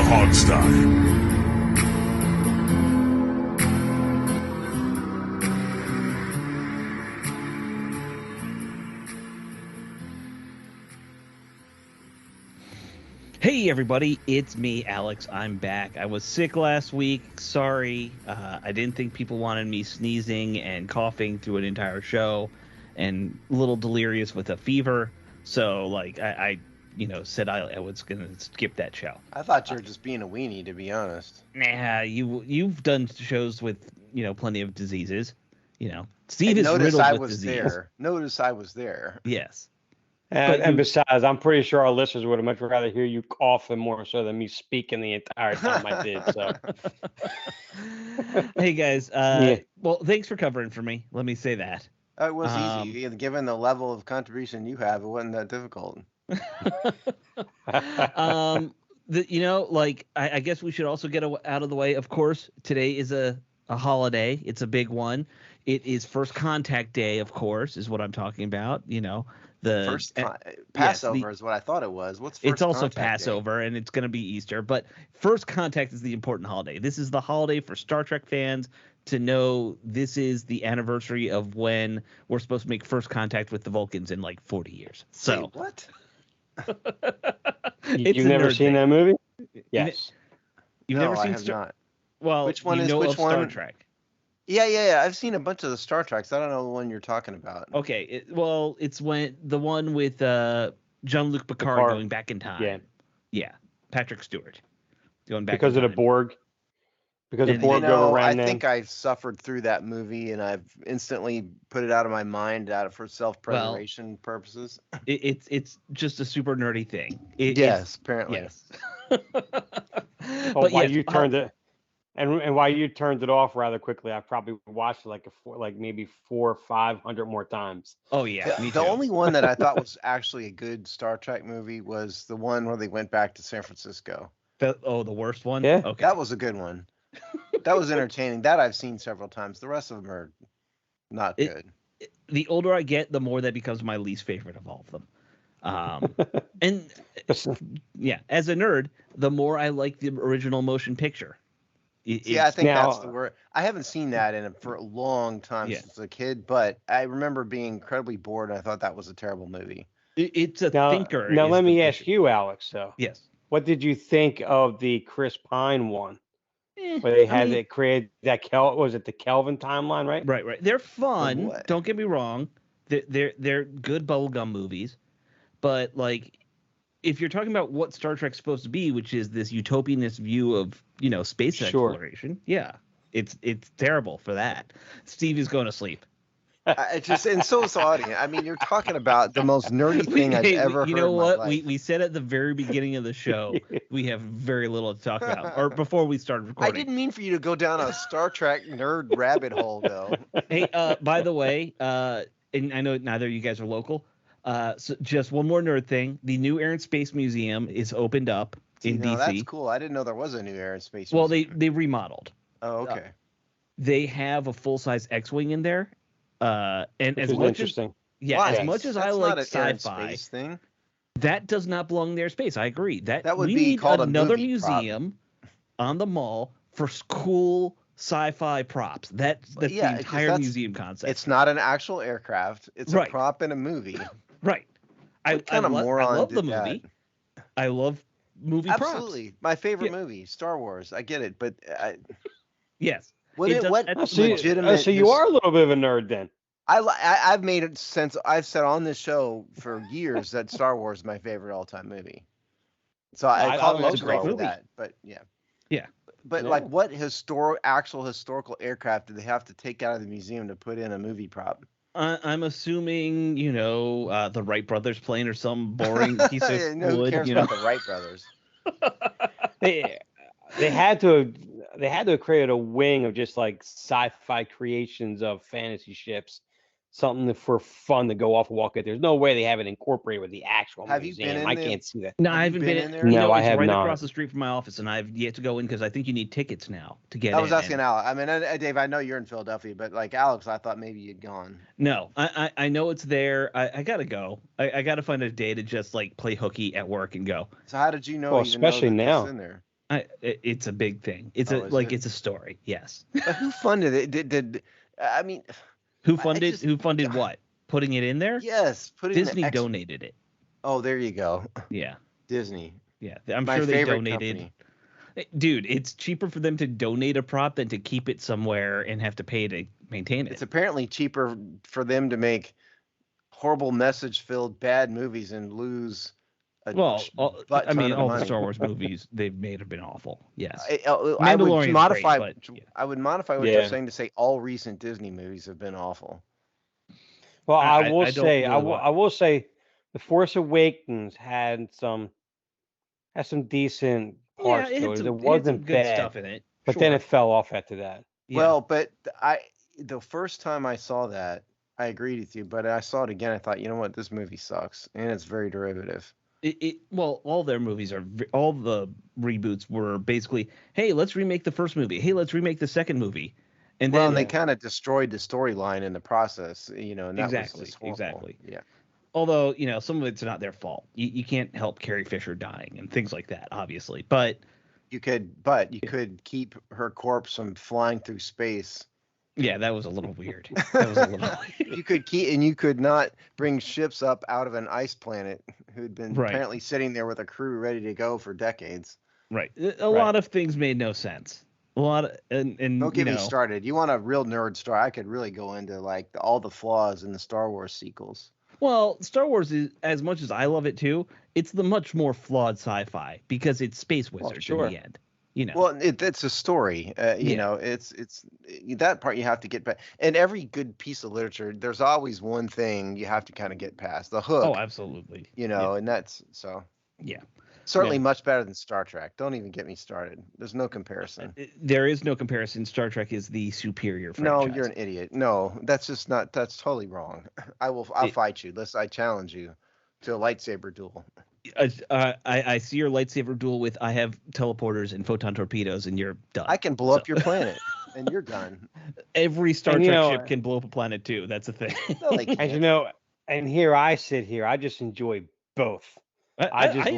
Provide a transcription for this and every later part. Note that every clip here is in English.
Podstock. Hey everybody, it's me, Alex. I'm back. I was sick last week. Sorry. I didn't think people wanted me sneezing and coughing through an entire show and a little delirious with a fever. So I said I was gonna skip that show. I thought you were just being a weenie, to be honest. Nah, you've done shows with, plenty of diseases. Steve And is notice riddled I with was disease. there. Notice I was there. Yes. And besides, I'm pretty sure our listeners would have much rather hear you coughing more so than me speaking the entire time I did. So, Hey guys, Yeah. well, thanks for covering for me. Let me say that. It was easy. Given the level of contribution you have, it wasn't that difficult. I guess we should also get out of the way. Of course, today is a holiday. It's a big one. It is First Contact Day, of course, is what I'm talking about. Passover is what I thought it was. What's first? It's also Contact Day? Passover, and it's going to be Easter. But First Contact is the important holiday. This is the holiday for Star Trek fans to know this is the anniversary of when we're supposed to make first contact with the Vulcans in like 40 years. So Wait, what? You've never seen that movie? Yes. You've No, never I seen have not. Well, Which one you is know which of Star one? Trek. Yeah. I've seen a bunch of the Star Treks. I don't know the one you're talking about. Okay, it's when the one with Jean-Luc Picard going back in time. Yeah, Patrick Stewart going back Because in of the time. Borg. Because the And Borg overran I them. think I suffered through that movie, and I've instantly put it out of my mind, for self-preservation purposes. It's just a super nerdy thing. Yes, apparently. Yes. But you turned it, and why you turned it off rather quickly, I probably watched it maybe 400 or 500 more times. Oh yeah, me The too. only one that I thought was actually a good Star Trek movie was the one where they went back to San Francisco. The worst one? Yeah. Okay. That was a good one. That was entertaining. That I've seen several times. The rest of them are not good. The older I get, the more that becomes my least favorite of all of them. And yeah, as a nerd, the more I like the original motion picture. I think that's the word. I haven't seen that for a long time since a kid, but I remember being incredibly bored, and I thought that was a terrible movie. It's a thinker. Now let me ask you, Alex. Though, yes, what did you think of the Chris Pine one? Where they had it created that was it the Kelvin timeline, right? Right. They're fun. Don't get me wrong. They're good bubblegum movies, but like, if you're talking about what Star Trek's supposed to be, which is this utopianist view of space exploration, yeah, it's terrible for that. Steve is going to sleep. And so is the audience. I mean, you're talking about the most nerdy thing I've ever heard. You know what? In my life. We said at the very beginning of the show we have very little to talk about, or before we started recording. I didn't mean for you to go down a Star Trek nerd rabbit hole, though. Hey, by the way, and I know neither of you guys are local. So just one more nerd thing: the new Air and Space Museum is opened up in DC. That's cool. I didn't know there was a new Air and Space Well, Museum. they remodeled. Oh, okay. They have a full-size X-wing in there. And Which as is much interesting. as much as I like That's not an sci-fi, Air and Space thing. that does not belong in their space. I agree. That would we be need called another a movie museum on the mall for cool sci-fi props. That's the entire museum concept. It's not an actual aircraft. It's a prop in a movie. Right. I love the movie. I love movie props. Absolutely. My favorite movie, Star Wars. I get it, but yes. Legitimate? So you are a little bit of a nerd then. I've made it since I've said on this show for years that Star Wars is my favorite all-time movie. So I call it great for that. But yeah. But like, what actual historical aircraft do they have to take out of the museum to put in a movie prop? I'm assuming, the Wright brothers plane or some boring piece of wood. Who cares about the Wright brothers? They had to have created a wing of just like sci-fi creations of fantasy ships, something for fun to go off and walk at. There's no way they have it incorporated with the actual museum. I can't see that. No, I haven't been in there. No, I have right not. Across the street from my office, and I've yet to go in because I think you need tickets now to get in. I was asking Alex. I mean, Dave, I know you're in Philadelphia, but like Alex, I thought maybe you'd gone. No, I know it's there. I gotta go. I gotta find a day to just like play hooky at work and go. So how did you know? Well, especially now. In there? It's a big thing. It's it's a story. Yes. But who funded it? Did I mean? Who funded what? Putting it in there? Yes, Disney donated it. Oh, there you go. Yeah. Disney. Yeah, I'm sure they donated. Company. Dude, it's cheaper for them to donate a prop than to keep it somewhere and have to pay to maintain it. It's apparently cheaper for them to make horrible message-filled bad movies and lose. All the Star Wars movies they've made have been awful. Yes, I would modify. Great, but, yeah. I would modify what you're saying to say all recent Disney movies have been awful. Well, I will say, The Force Awakens had some decent parts to it. It wasn't good bad stuff in it, but then it fell off after that. Yeah. Well, but the first time I saw that, I agreed with you, but I saw it again. I thought, you know what, this movie sucks, and it's very derivative. All their movies all the reboots were basically, hey, let's remake the first movie. Hey, let's remake the second movie. And then they kind of destroyed the storyline in the process, and that was just horrible. Exactly. Yeah. Although, some of it's not their fault. You can't help Carrie Fisher dying and things like that, obviously. But you could keep her corpse from flying through space. Yeah, that was a little weird. You could not bring ships up out of an ice planet who'd been apparently sitting there with a crew ready to go for decades. Right. A lot of things made no sense. A lot of, and don't get me started. You want a real nerd story? I could really go into all the flaws in the Star Wars sequels. Well, Star Wars is, as much as I love it too, it's the much more flawed sci-fi because it's space wizards in the end. Well, it's a story. It's that part you have to get back. And every good piece of literature, there's always one thing you have to kind of get past, the hook. Oh, absolutely. And that's so. Yeah. Certainly much better than Star Trek. Don't even get me started. There's no comparison. There is no comparison. Star Trek is the superior franchise. No, you're an idiot. No, that's totally wrong. I'll fight you. I challenge you to a lightsaber duel. I see your lightsaber duel with I have teleporters and photon torpedoes and you're done. I can blow up your planet and you're done. Every Star Trek ship can blow up a planet too. That's the thing. No, they and here I sit here. I just enjoy both. I just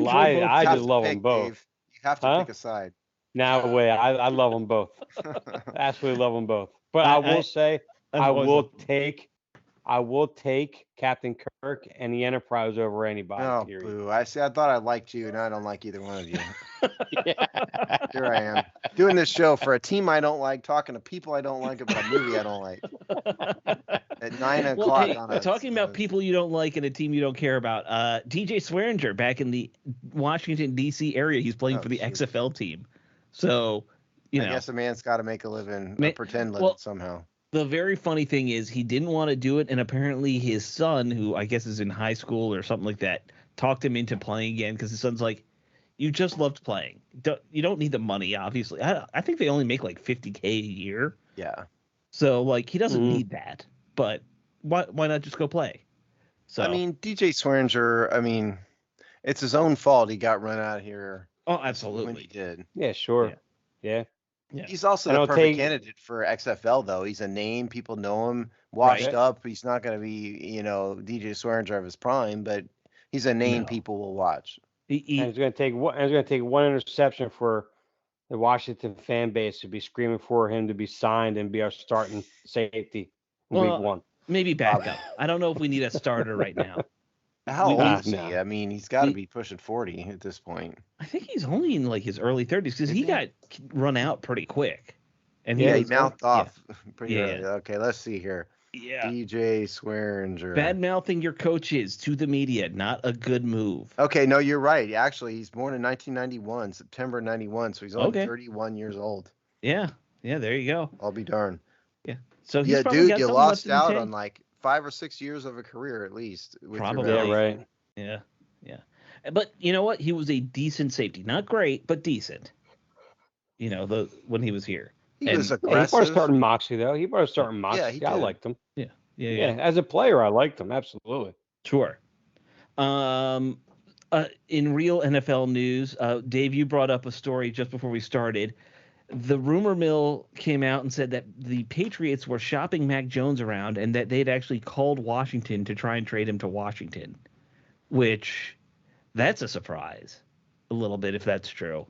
love them both. Dave. You have to pick a side. No way. I love them both. Absolutely love them both. But I will say I will take Captain Kirk and the Enterprise over anybody. Oh, period. Boo. I thought I liked you, and I don't like either one of you. Here I am doing this show for a team I don't like, talking to people I don't like about a movie I don't like. At 9 o'clock. Hey, talking about people you don't like and a team you don't care about. DJ Swearinger back in the Washington D.C. area. He's playing for the XFL team. So, I guess a man's got to make a living, pretend living somehow. The very funny thing is he didn't want to do it, and apparently his son, who I guess is in high school or something like that, talked him into playing again because his son's like, you just loved playing. You don't need the money, obviously. I think they only make like $50K a year. Yeah. So, he doesn't need that. But why not just go play? So DJ Swearinger, it's his own fault he got run out of here. Oh, absolutely. When he did. Yeah, sure. Yeah. He's also the perfect candidate for XFL, though. He's a name. People know him. Washed up. He's not going to be, DJ Swearinger of his prime, but he's a name people will watch. He's going to take one interception for the Washington fan base to be screaming for him to be signed and be our starting safety in week 1. Maybe backup. I don't know if we need a starter right now. How old is he? He's got to be pushing 40 at this point. I think he's only in his early 30s because he got run out pretty quick. And he mouthed off pretty early. Okay, let's see here. Yeah. DJ Swearinger. Bad mouthing your coaches to the media, not a good move. Okay, no, you're right. Actually, he's born in 1991, September 91, so he's only 31 years old. Yeah, there you go. I'll be darned. Yeah. So he's you lost out on 5 or 6 years of a career at least. Probably. Right. Yeah. But you know what? He was a decent safety. Not great, but decent. When he was here. He was aggressive. He brought starting Moxie, though. Yeah, I liked him. Yeah. As a player, I liked him. Absolutely. Sure. In real NFL news, Dave, you brought up a story just before we started. The rumor mill came out and said that the Patriots were shopping Mac Jones around and that they'd actually called Washington to try and trade him to Washington, which that's a surprise a little bit if that's true.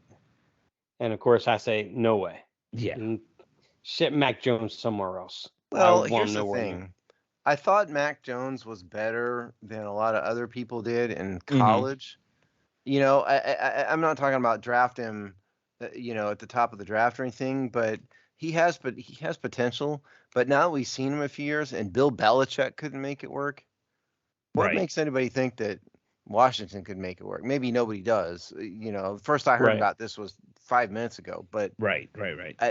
And of course, I say no way. Yeah. Ship Mac Jones somewhere else. Well, here's the thing. I thought Mac Jones was better than a lot of other people did in college. I'm not talking about draft him, at the top of the draft or anything, but he has potential. But now we've seen him a few years, and Bill Belichick couldn't make it work. What makes anybody think that Washington could make it work? Maybe nobody does. First I heard about this was 5 minutes ago, but right.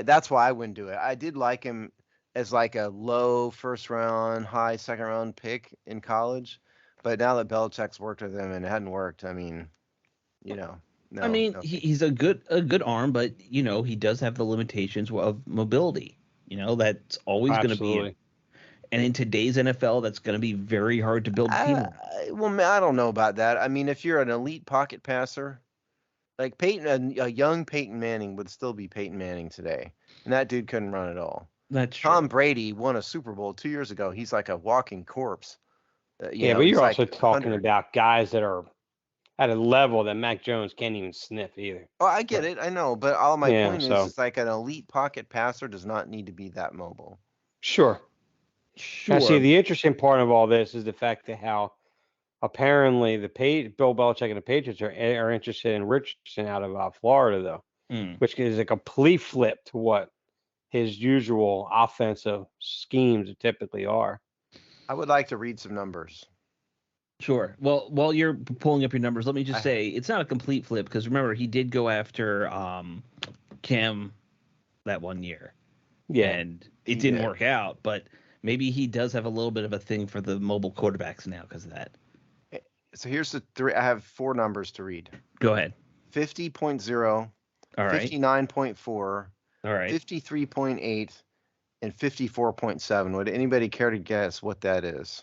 That's why I wouldn't do it. I did like him as like a low first round, high second round pick in college, but now that Belichick's worked with him and it hadn't worked, I mean, no. He's a good arm, but he does have the limitations of mobility. That's always going to be. And in today's NFL, that's going to be very hard to build a team. Well, I don't know about that. I mean, if you're an elite pocket passer, like Peyton, a young Peyton Manning would still be Peyton Manning today, and that dude couldn't run at all. That's true. Tom Brady won a Super Bowl 2 years ago. He's like a walking corpse. But you're also talking about guys that are at a level that Mac Jones can't even sniff either. Oh, I get it. I know. But all my point is, it's like an elite pocket passer does not need to be that mobile. Sure. Now, see, the interesting part of all this is the fact that how apparently Bill Belichick and the Patriots are interested in Richardson out of Florida, though, which is a complete flip to what his usual offensive schemes typically are. I would like to read some numbers. Sure. Well, while you're pulling up your numbers, let me just say it's not a complete flip because remember he did go after Cam that one year. Yeah. And it didn't work out, but maybe he does have a little bit of a thing for the mobile quarterbacks now because of that. So here's the three. I have 4 numbers to read. Go ahead. 50.0, all right. 59.4, all right. 53.8, and 54.7. Would anybody care to guess what that is?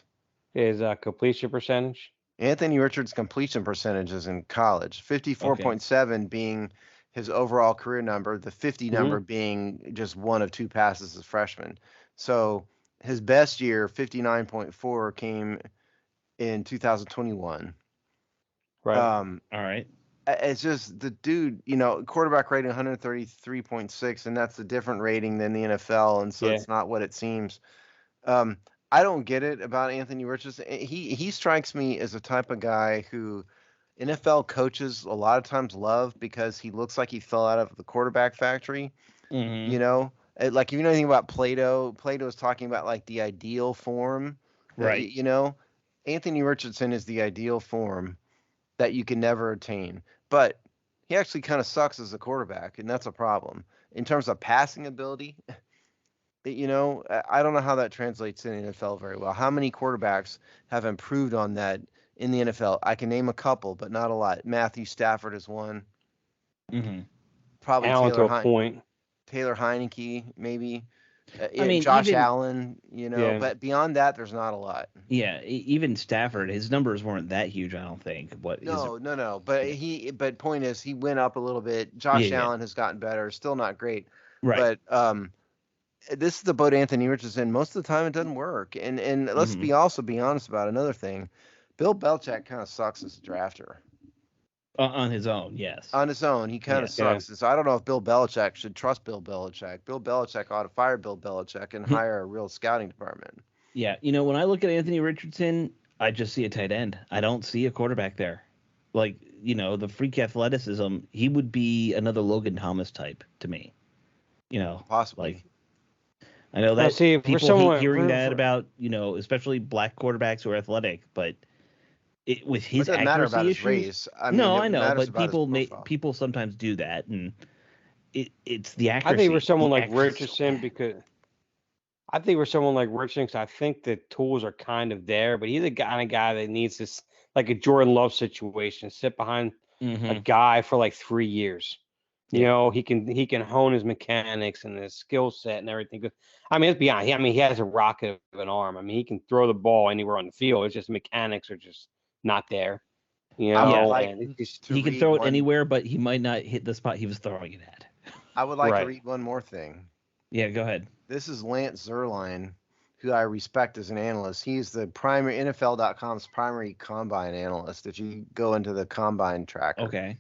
Is completion percentage? Anthony Richards' completion percentages in college. 54.7 being his overall career number, the 50 number being just one of 2 passes as freshman. So his best year, 59.4, came in 2021. Right. All right. It's just the dude, quarterback rating 133.6, and that's a different rating than the NFL, and so it's not what it seems. I don't get it about Anthony Richardson. He strikes me as a type of guy who NFL coaches a lot of times love because he looks like he fell out of the quarterback factory. Like if you know anything about Plato is talking about like the ideal form. Right. Anthony Richardson is the ideal form that you can never attain. But he actually kind of sucks as a quarterback, and that's a problem. In terms of passing ability, I don't know how that translates in the NFL very well. How many quarterbacks have improved on that in the NFL? I can name a couple, but not a lot. Matthew Stafford is one. Probably Taylor Heineke, maybe. Josh Allen, but beyond that, there's not a lot. Yeah, even Stafford, his numbers weren't that huge, I don't think. No. But point is, he went up a little bit. Josh Allen has gotten better, still not great. Right. But this is the boat Anthony Richardson. Most of the time, it doesn't work. And let's be honest about another thing. Bill Belichick kind of sucks as a drafter. On his own, yes. On his own, he kind of sucks. So I don't know if Bill Belichick should trust Bill Belichick. Bill Belichick ought to fire Bill Belichick and hire a real scouting department. Yeah, when I look at Anthony Richardson, I just see a tight end. I don't see a quarterback there. Like, the freak athleticism, he would be another Logan Thomas type to me. Possibly. Like, I know that people hate hearing that about, especially black quarterbacks who are athletic, but with his accuracy matter about issues, his race. I know, but people sometimes do that, and it's the accuracy. I think we're someone like Richardson because I think the tools are kind of there, but he's the kind of guy that needs this, like a Jordan Love situation, sit behind a guy for like 3 years. He can hone his mechanics and his skill set and everything. I mean, let's be honest. He has a rocket of an arm. I mean, he can throw the ball anywhere on the field. It's just mechanics are just not there. He can throw it anywhere, but he might not hit the spot he was throwing it at. I would like to read one more thing. Yeah, go ahead. This is Lance Zierlein, who I respect as an analyst. He's the primary NFL.com's primary combine analyst. If you go into the combine tracker. Okay.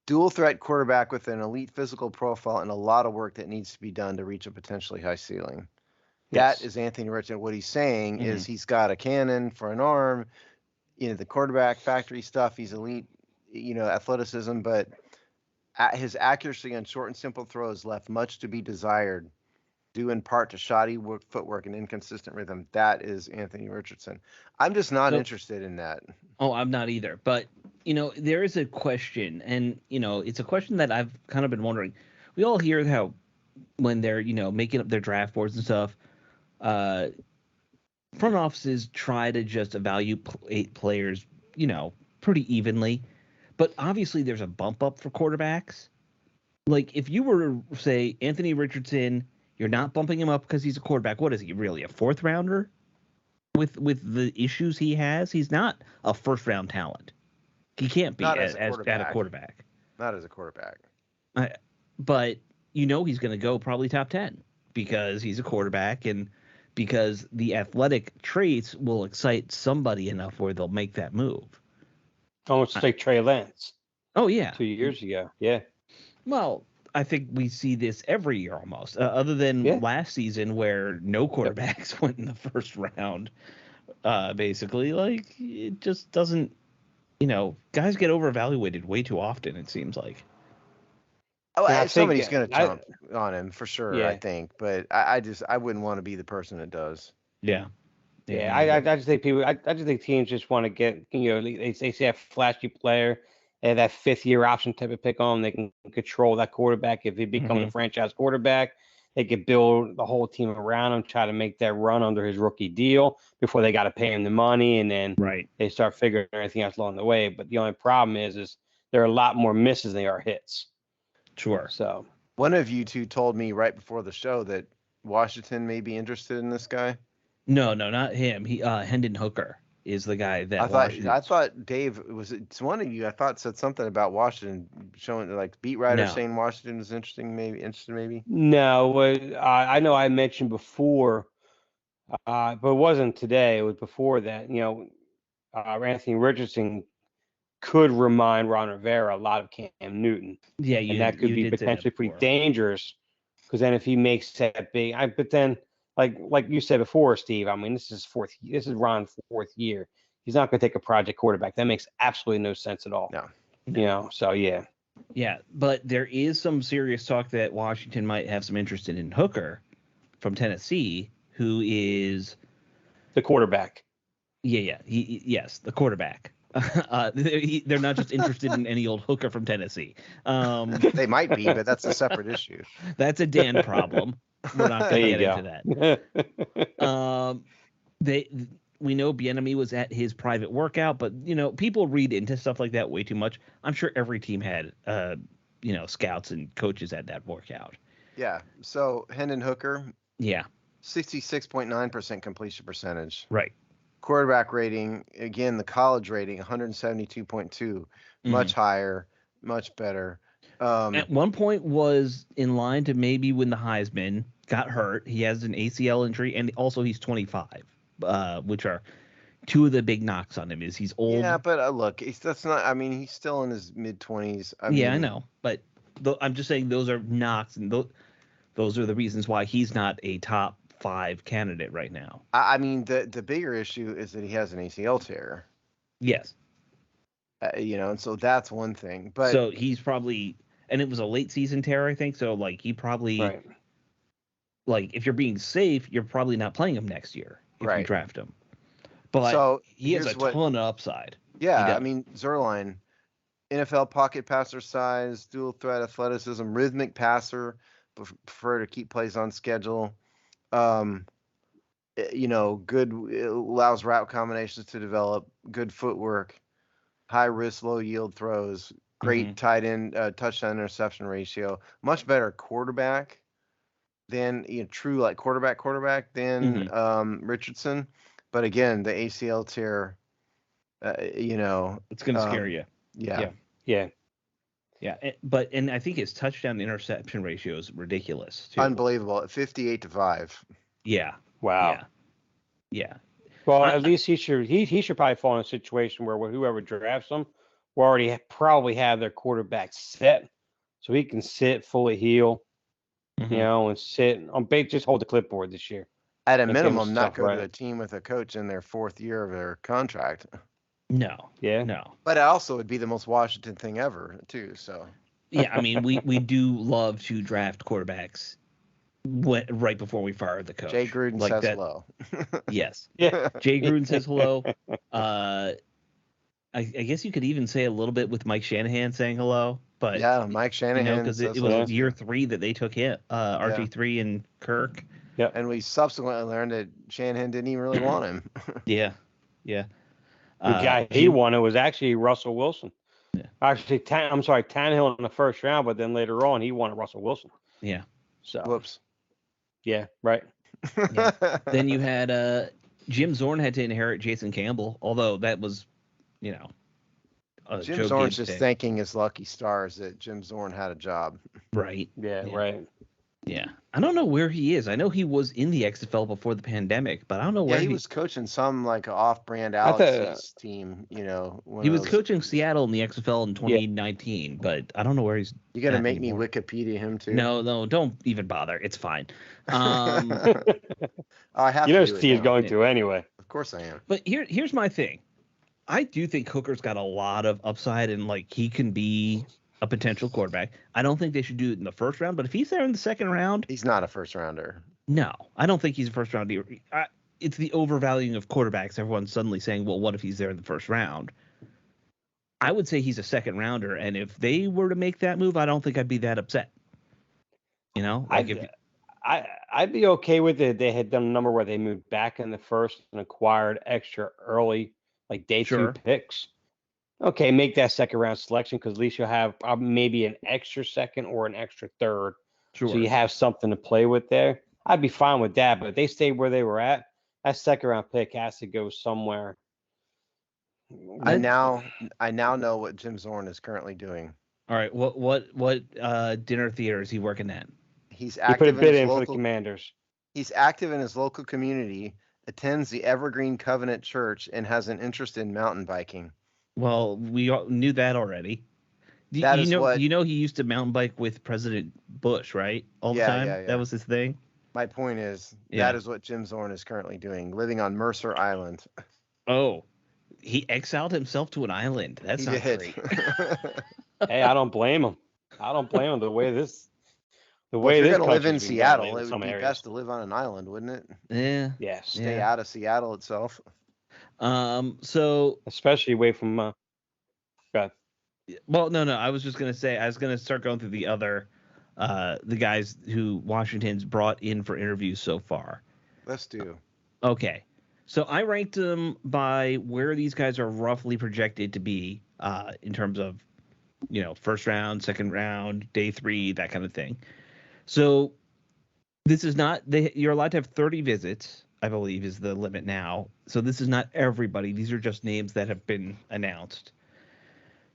dual threat quarterback with an elite physical profile and a lot of work that needs to be done to reach a potentially high ceiling. Yes. That is Anthony Richardson. What he's saying is he's got a cannon for an arm, the quarterback factory stuff. He's elite, athleticism, but his accuracy on short and simple throws left much to be desired, due in part to shoddy footwork and inconsistent rhythm. That is Anthony Richardson. I'm just not interested in that. Oh, I'm not either. But, there is a question, and, it's a question that I've kind of been wondering. We all hear how when they're, making up their draft boards and stuff, front offices try to just evaluate players, pretty evenly. But obviously there's a bump up for quarterbacks. Like, if you were to say Anthony Richardson, you're not bumping him up because he's a quarterback. What is he, really, a fourth rounder? With the issues he has, he's not a first round talent. He can't be as a quarterback. Not as a quarterback. But he's going to go probably top 10 because he's a quarterback and because the athletic traits will excite somebody enough where they'll make that move. Almost like Trey Lance. Oh, yeah. 2 years ago. Yeah. Well, I think we see this every year almost, other than last season where no quarterbacks went in the first round. Basically, like, it just doesn't, guys get overevaluated way too often, it seems like. Oh, somebody's going to jump on him for sure, I think. But I wouldn't want to be the person that does. Yeah. I just think I just think teams just want to get, they say a flashy player. They have that 5th-year option type of pick on. They can control that quarterback. If he becomes a franchise quarterback, they could build the whole team around him, try to make that run under his rookie deal before they got to pay him the money, and then they start figuring everything else along the way. But the only problem is there are a lot more misses than there are hits. Sure. So one of you two told me right before the show that Washington may be interested in this guy. No, not him. He Hendon Hooker is the guy that I thought Dave it's one of you. I thought said something about Washington, showing like beat writer saying Washington is interested maybe. No, I know I mentioned before, but it wasn't today. It was before that. Anthony Richardson could remind Ron Rivera a lot of Cam Newton. Yeah, and that could be potentially pretty dangerous because then if he makes that big, but then. Like you said before, Steve, I mean, this is Ron's 4th year. He's not going to take a project quarterback. That makes absolutely no sense at all. No. So, yeah. Yeah, but there is some serious talk that Washington might have some interest in Hooker from Tennessee, who is... the quarterback. Yeah. Yes, the quarterback. They're not just interested in any old hooker from Tennessee. They might be, but that's a separate issue. That's a Dan problem. We're not going to get into that. We know Bieniemy was at his private workout, but people read into stuff like that way too much. I'm sure every team had scouts and coaches at that workout. Yeah. So Hendon Hooker. Yeah. 66.9% completion percentage. Right. Quarterback rating, again, the college rating, 172.2, much higher, much better. At one point was in line to maybe win the Heisman, got hurt. He has an ACL injury, and also he's 25, which are two of the big knocks on him. Is he's old. Yeah, but look, he's still in his mid-20s. I know, but I'm just saying those are knocks, and those are the reasons why he's not a top 5 candidate right now. I mean, the bigger issue is that he has an ACL tear. Yes. And so that's one thing. But so he's probably, and it was a late season tear, I think. So like he probably, like if you're being safe, you're probably not playing him next year if you draft him. But so he has a ton of upside. Yeah, I mean Zerline, NFL pocket passer size, dual threat athleticism, rhythmic passer, prefer to keep plays on schedule. Good, allows route combinations to develop, good footwork, high risk, low yield throws, great tight end touchdown interception ratio, much better quarterback than true like quarterback than Richardson. But again, the ACL tear, it's going to scare you. Yeah. And I think his touchdown interception ratio is ridiculous too. Unbelievable. 58-5. Yeah. Wow. Yeah. Well, at least he should probably fall in a situation where whoever drafts him will already probably have their quarterback set, so he can sit fully heal, and sit on base, just hold the clipboard this year. At a minimum, not go to a team with a coach in their 4th year of their contract. No. Yeah. No. But it also would be the most Washington thing ever, too. So. Yeah, I mean, we do love to draft quarterbacks right before we fire the coach. Jay Gruden says hello. Yes. Yeah. Jay Gruden says hello. I guess you could even say a little bit with Mike Shanahan saying hello, but yeah, Mike Shanahan, because it was year 3 that they took him, RG3 and Kirk. Yeah, and we subsequently learned that Shanahan didn't even really want him. Yeah. The guy he wanted was actually Russell Wilson. Yeah. Actually, Tannehill in the first round, but then later on he wanted Russell Wilson. Yeah. So. Whoops. Yeah. Right. Yeah. Then you had Jim Zorn had to inherit Jason Campbell, although that was, Jim Zorn's just thanking his lucky stars that Jim Zorn had a job. Right. Yeah. Right. Yeah. I don't know where he is. I know he was in the XFL before the pandemic, but I don't know where he was coaching some like off-brand Alex's team, He was coaching Seattle in the XFL in 2019, but I don't know where he's. You got to make me Wikipedia him too. No, don't even bother. It's fine. I have to. Steve's going to anyway. Of course I am. But here's my thing. I do think Hooker's got a lot of upside, and he can be a potential quarterback. I don't think they should do it in the first round, but if he's there in the second round, he's not a first rounder. No, I don't think he's a first rounder. It's the overvaluing of quarterbacks. Everyone's suddenly saying, well, what if he's there in the first round? I would say he's a second rounder, and if they were to make that move, I don't think I'd be that upset. I'd be okay with it. They had done a number where they moved back in the first and acquired extra early, like day 2 picks. Okay, make that second round selection because at least you'll have maybe an extra second or an extra third. Sure. So you have something to play with there. I'd be fine with that. But if they stayed where they were at, that second round pick has to go somewhere. I now know what Jim Zorn is currently doing. All right. What dinner theater is he working at? He's active. He put a bid in for the Commanders. He's active in his local community, attends the Evergreen Covenant Church, and has an interest in mountain biking. Well, we knew that already. He used to mountain bike with President Bush, right? All the time? Yeah. That was his thing? My point is, that is what Jim Zorn is currently doing, living on Mercer Island. Oh, he exiled himself to an island. That's not great. Hey, I don't blame him. The way this if you're going to live in Seattle, it would be best to live on an island, wouldn't it? Yeah. Yeah. Stay out of Seattle itself. So especially away from God. Well, no, I was just gonna say I was gonna start going through the other the guys who Washington's brought in for interviews so far. Let's do. Okay. So I ranked them by where these guys are roughly projected to be in terms of first round, second round, day 3, that kind of thing. So this is not you're allowed to have 30 visits. I believe is the limit now. So this is not everybody. These are just names that have been announced.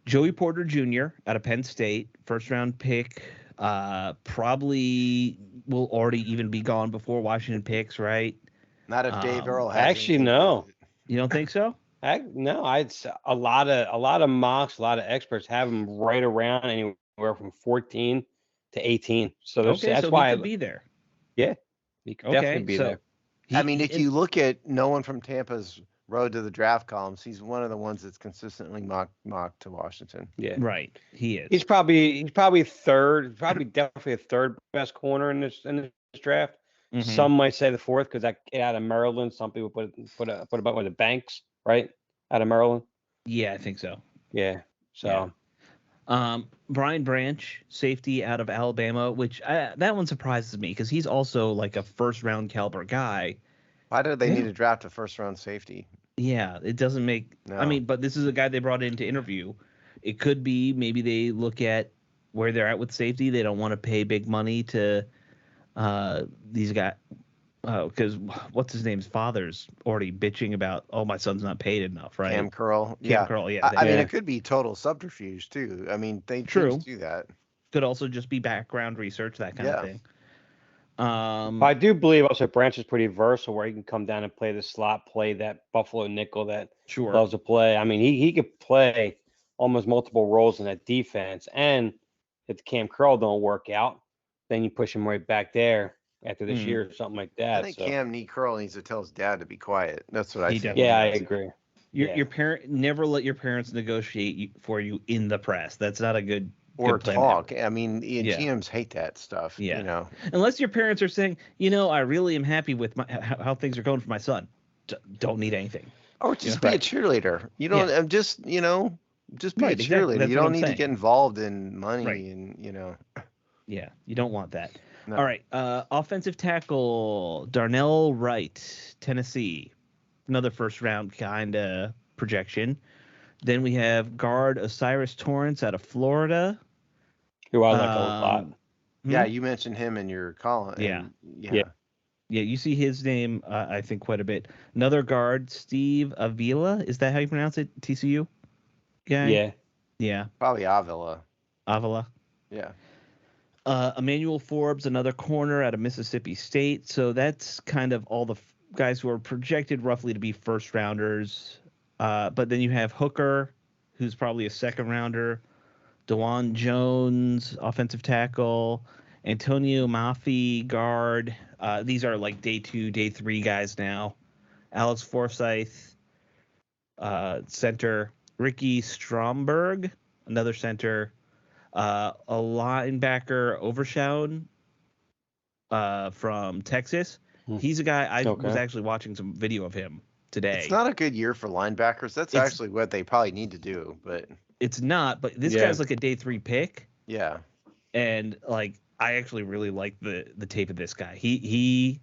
Joey Porter Jr. out of Penn State, first round pick, probably will already even be gone before Washington picks, right? Not if Dave Earl has. Actually, no. You don't think so? No, I'd a lot of mocks, a lot of experts have him right around anywhere from 14 to 18. So that's why he could be there. Yeah, he could definitely be there. If you look at no one from Tampa's road to the draft columns, he's one of the ones that's consistently mocked to Washington. Yeah, right. He is. He's probably third, definitely a third best corner in this draft. Mm-hmm. Some might say the fourth because that kid out of Maryland. Some people put about with the Banks, right, out of Maryland. Yeah, I think so. Yeah. So. Yeah. Brian Branch, safety out of Alabama, which that one surprises me because he's also like a first round caliber guy. Why do they need to draft a first round safety? Yeah, it doesn't make. No. I mean, but this is a guy they brought in to interview. It could be maybe they look at where they're at with safety. They don't want to pay big money to these guys. Because what's his name's father's already bitching about, my son's not paid enough, right? Cam Curl. Curl, yeah. I mean, it could be total subterfuge, too. I mean, they do that. Could also just be background research, that kind of thing. I do believe also Branch is pretty versatile where he can come down and play the slot, play that Buffalo nickel that loves to play. I mean, he could play almost multiple roles in that defense. And if the Cam Curl don't work out, then you push him right back there after this year or something like that. I think Cam Curl needs to tell his dad to be quiet. That's what I think. Yeah, I agree. Your parent, never let your parents negotiate for you in the press. That's not a good or good talk. I mean, GMs hate that stuff. Yeah. You know, unless your parents are saying, I really am happy with how things are going for my son. Don't need anything. Or just be a cheerleader. You don't just be a cheerleader. Exactly. You don't need to get involved in money and Yeah, you don't want that. No. All right, offensive tackle Darnell Wright, Tennessee. Another first round kind of projection. Then we have guard Osiris Torrance out of Florida. Who I like a lot. Yeah, you mentioned him in your column. Yeah, you see his name, I think, quite a bit. Another guard, Steve Avila. Is that how you pronounce it? TCU guy? Yeah. Probably Avila. Yeah. Emmanuel Forbes, another corner out of Mississippi State. So that's kind of all the guys who are projected roughly to be first rounders. But then you have Hooker, who's probably a second rounder. DeJuan Jones, offensive tackle. Antonio Mafi, guard. These are like day 2, day 3 guys now. Alex Forsyth, center. Ricky Stromberg, another center. A linebacker, Overshown, from Texas. He's a guy I was actually watching some video of him today. It's not a good year for linebackers. That's actually what they probably need to do, but it's not. But this guy's like a day 3 pick. Yeah, and like I actually really like the tape of this guy. He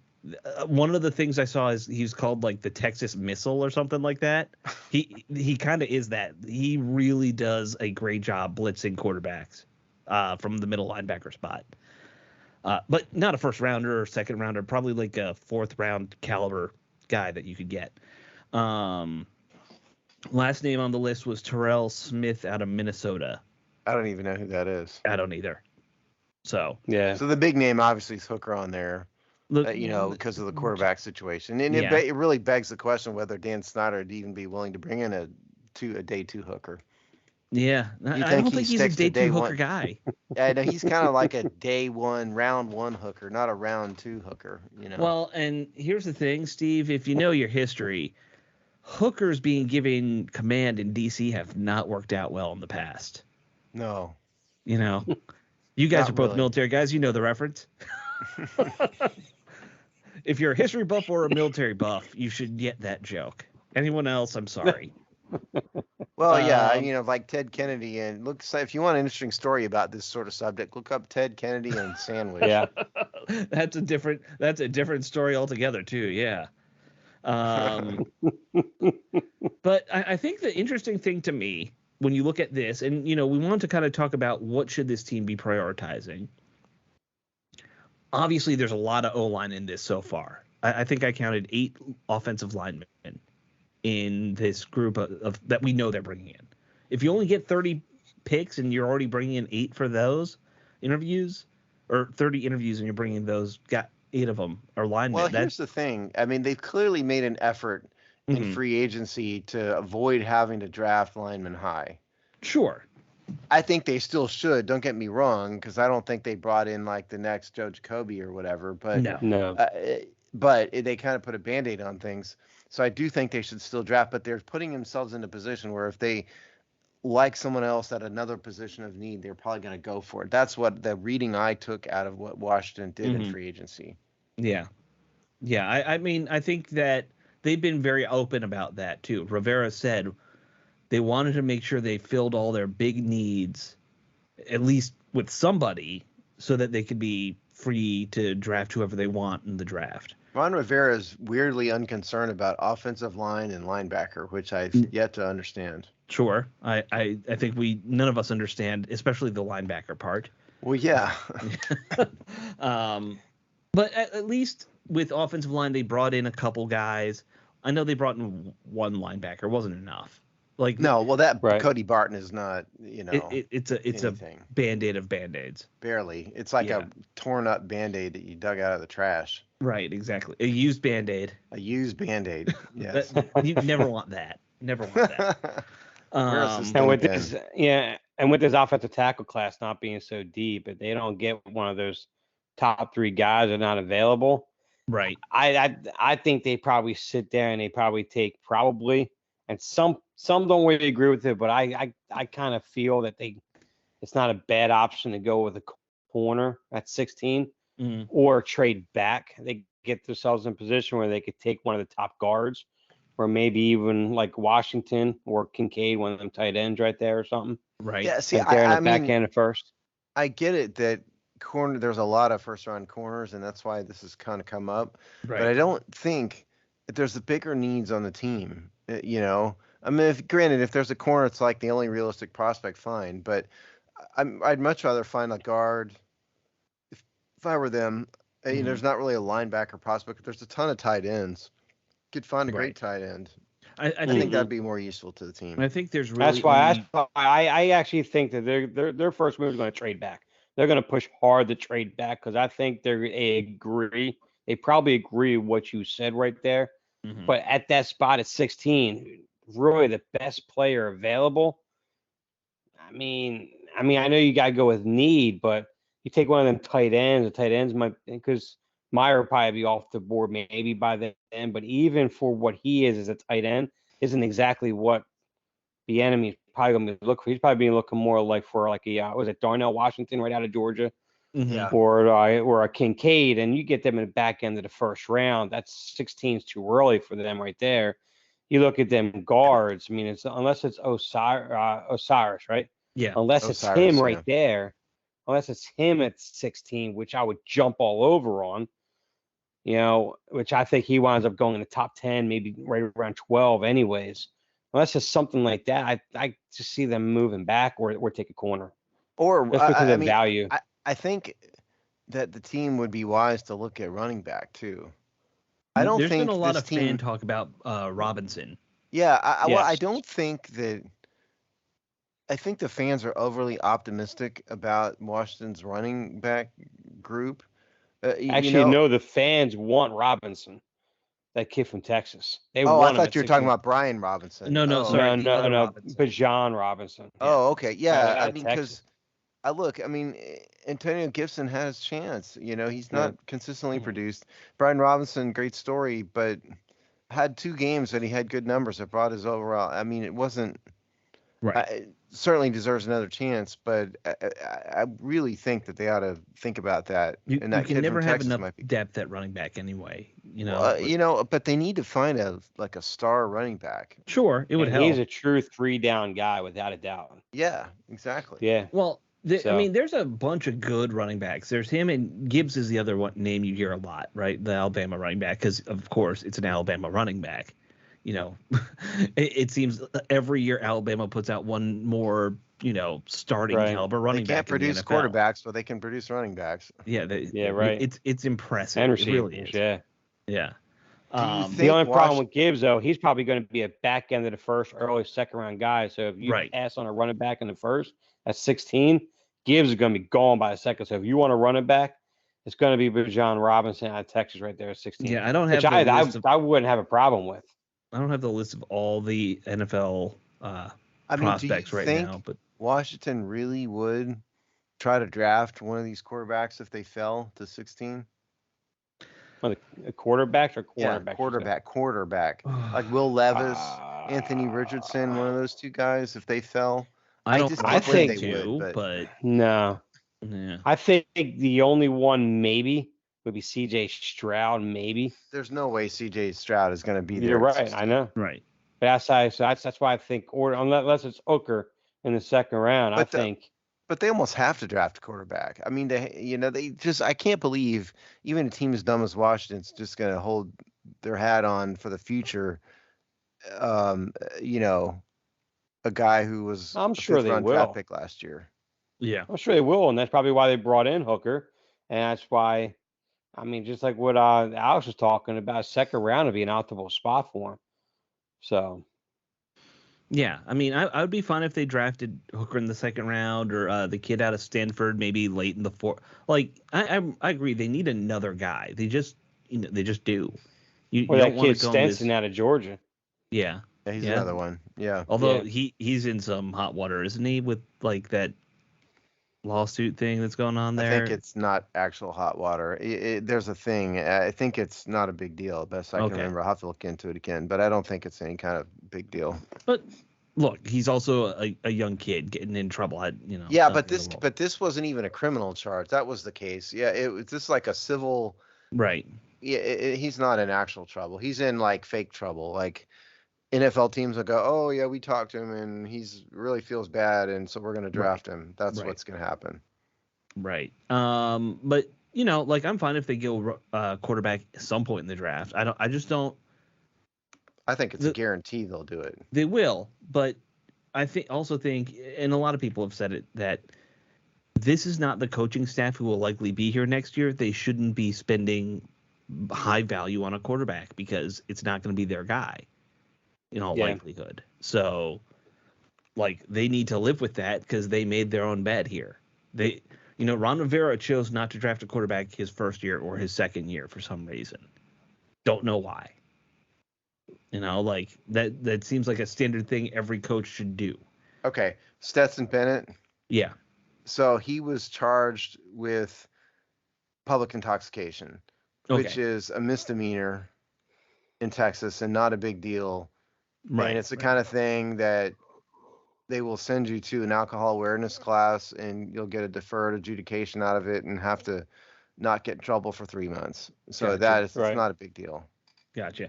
one of the things I saw is he's called like the Texas Missile or something like that. He kind of is that. He really does a great job blitzing quarterbacks from the middle linebacker spot. But not a first rounder or second rounder, probably like a 4th round caliber guy that you could get. Last name on the list was Terrell Smith out of Minnesota. I don't even know who that is. I don't either. So So the big name obviously is Hooker on there. Because of the quarterback situation, and it really begs the question whether Dan Snyder would even be willing to bring in a day 2 hooker. Yeah, I don't think he's a day 2 hooker guy. Yeah, no, he's kind of like a day 1, round 1 hooker, not a round 2 hooker. Well, and here's the thing, Steve. If you know your history, hookers being given command in DC have not worked out well in the past. No. You guys are both military guys. You know the reference. If you're a history buff or a military buff, you should get that joke. Anyone else, I'm sorry. Well, like Ted Kennedy, and if you want an interesting story about this sort of subject, look up Ted Kennedy and Sandwich. Yeah, that's a different story altogether too. Yeah. But I think the interesting thing to me when you look at this, and we want to kind of talk about what should this team be prioritizing. Obviously, there's a lot of O-line in this so far. I think I counted 8 offensive linemen in this group of that we know they're bringing in. If you only get 30 picks and you're already bringing in 8 for those interviews, or 30 interviews and you're bringing those, got 8 of them are linemen. Well, here's the thing. I mean, they've clearly made an effort in free agency to avoid having to draft linemen high. Sure. I think they still should. Don't get me wrong, because I don't think they brought in like the next Joe Jacoby or whatever. But no. But they kind of put a Band-Aid on things. So I do think they should still draft. But they're putting themselves in a position where if they like someone else at another position of need, they're probably going to go for it. That's what the reading I took out of what Washington did in free agency. Yeah. I mean, I think that they've been very open about that too. Rivera said they wanted to make sure they filled all their big needs, at least with somebody, so that they could be free to draft whoever they want in the draft. Ron Rivera is weirdly unconcerned about offensive line and linebacker, which I've yet to understand. Sure. I think none of us understand, especially the linebacker part. Well, yeah. But at least with offensive line, they brought in a couple guys. I know they brought in one linebacker. It wasn't enough. Cody Barton is not, it's a Band-Aid of Band-Aids. Barely. It's like a torn up Band-Aid that you dug out of the trash. Right, exactly. A used Band-Aid. A used Band-Aid. Yes. You never want that. Never want that. And with this, and with this offensive tackle class not being so deep, if they don't get one of those top 3 guys are not available, right? I think they probably sit there and they probably take and some don't really agree with it, but I kind of feel that it's not a bad option to go with a corner at 16 or trade back. They get themselves in a position where they could take one of the top guards, or maybe even like Washington or Kincaid, one of them tight ends right there or something. Right. Yeah. See, right there in the back end at first. I get it that there's a lot of first round corners, and that's why this has kind of come up. Right. But I don't think that there's the bigger needs on the team. You know, I mean, granted, if there's a corner, it's like the only realistic prospect, fine. But I'd much rather find a guard. If I were them, there's not really a linebacker prospect. There's a ton of tight ends. Could find a great tight end. I think that'd be more useful to the team. I think there's really that's why I actually think that their first move is going to trade back. They're going to push hard to trade back because I think they probably agree with what you said right there. But at that spot at 16, really the best player available. I mean, I know you got to go with need, but you take one of them tight ends. The tight ends might, because Meyer will probably be off the board maybe by then. But even for what he is as a tight end, isn't exactly what the enemy is probably going to look for. He's probably looking more like for like was it Darnell Washington right out of Georgia, or a Kincaid, and you get them in the back end of the first round. That's 16's too early for them right there. You look at them guards. I mean, unless it's Osiris, right? Yeah. Unless it's him right there. Unless it's him at 16, which I would jump all over on, which I think he winds up going in the top 10, maybe right around 12 anyways. Unless it's something like that, I just see them moving back or take a corner. Or just because of value. I think that the team would be wise to look at running back too. There's been a lot of fan talk about Robinson. Yeah, I don't think that. I think the fans are overly optimistic about Washington's running back group. The fans want Robinson, that kid from Texas. I thought you were talking about Brian Robinson. No, sorry. No, Bijan Robinson. Oh, okay. Yeah, I mean, because Antonio Gibson has chance. He's not consistently produced. Brian Robinson, great story, but had 2 games that he had good numbers that brought his overall. I mean, it wasn't. Right. Certainly deserves another chance, but I really think that they ought to think about that. You can never have enough depth at running back anyway. But they need to find a star running back. Sure, it would help. He's a true 3-down guy without a doubt. Yeah, exactly. Yeah. Well, there's a bunch of good running backs. There's him, and Gibbs is the other one name you hear a lot, right? The Alabama running back, because of course it's an Alabama running back. It seems every year Alabama puts out one more, starting caliber running back. They can't produce quarterbacks, but they can produce running backs. Yeah, right. It's impressive. And it really is. Yeah. The only problem with Gibbs, though, he's probably going to be a back end of the first, early second round guy. So if you pass on a running back in the first at 16, Gibbs is going to be gone by the second. So if you want to run it back, it's going to be Bijan Robinson out of Texas right there at 16. Yeah, I don't have. I wouldn't have a problem with. I don't have the list of all the NFL prospects right now, but Washington really would try to draft one of these quarterbacks if they fell to 16. A quarterback or cornerback? Yeah, quarterback. Like Will Levis, Anthony Richardson, one of those 2 guys if they fell. I think they would, but no. Yeah. I think the only one maybe would be C.J. Stroud, maybe. There's no way C.J. Stroud is going to be there. You're right, I know. Right. But that's why I think, or unless it's Hooker in the second round, I think. But they almost have to draft a quarterback. I mean, I can't believe even a team as dumb as Washington's just going to hold their hat on for the future. A guy who was I'm sure they will. Draft pick last year. Yeah, I'm sure they will, and that's probably why they brought in Hooker, and that's why. I mean, just like what Alex was talking about, second round would be an optimal spot for him. So, yeah, I mean, I would be fine if they drafted Hooker in the second round, or the kid out of Stanford maybe late in the fourth. Like, I agree, they need another guy. They just do. That kid Stenson out of Georgia. Yeah. Yeah, he's another one. Yeah. Although he's in some hot water, isn't he? With like that lawsuit thing that's going on there. I think it's not actual hot water. There's a thing. I think it's not a big deal. Best I can remember. I'll have to look into it again, but I don't think it's any kind of big deal. But look, he's also a young kid getting in trouble. Yeah, but this wasn't even a criminal charge. That was the case. Yeah, it was just like a civil. Right. Yeah, he's not in actual trouble. He's in like fake trouble. Like NFL teams will go, oh yeah, we talked to him and he's really feels bad, and so we're going to draft him. That's what's going to happen. Right. But like I'm fine if they go quarterback at some point in the draft. I just don't. I think it's a guarantee they'll do it. They will, but I also think, and a lot of people have said it, that this is not the coaching staff who will likely be here next year. They shouldn't be spending high value on a quarterback because it's not going to be their guy in all likelihood. So, like, they need to live with that because they made their own bed here. Ron Rivera chose not to draft a quarterback his first year or his second year for some reason. Don't know why. Like that seems like a standard thing every coach should do. Okay. Stetson Bennett. Yeah. So he was charged with public intoxication, which is a misdemeanor in Texas and not a big deal. Right. And it's the kind of thing that they will send you to an alcohol awareness class and you'll get a deferred adjudication out of it and have to not get in trouble for 3 months. So it's not a big deal. Gotcha.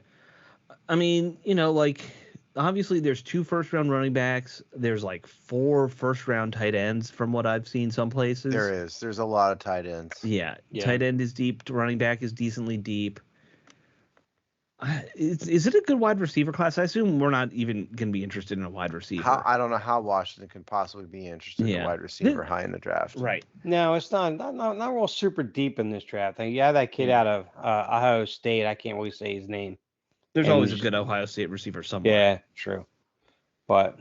I mean, like obviously there's 2 first-round running backs. There's like 4 first-round tight ends from what I've seen some places. There is. There's a lot of tight ends. Yeah. Tight end is deep. Running back is decently deep. Is it a good wide receiver class? I assume we're not even going to be interested in a wide receiver. I don't know how Washington can possibly be interested in a wide receiver high in the draft. Right. No, it's not real super deep in this draft. Yeah, that kid out of Ohio State. I can't really say his name. There's always a good Ohio State receiver somewhere. Yeah, true. But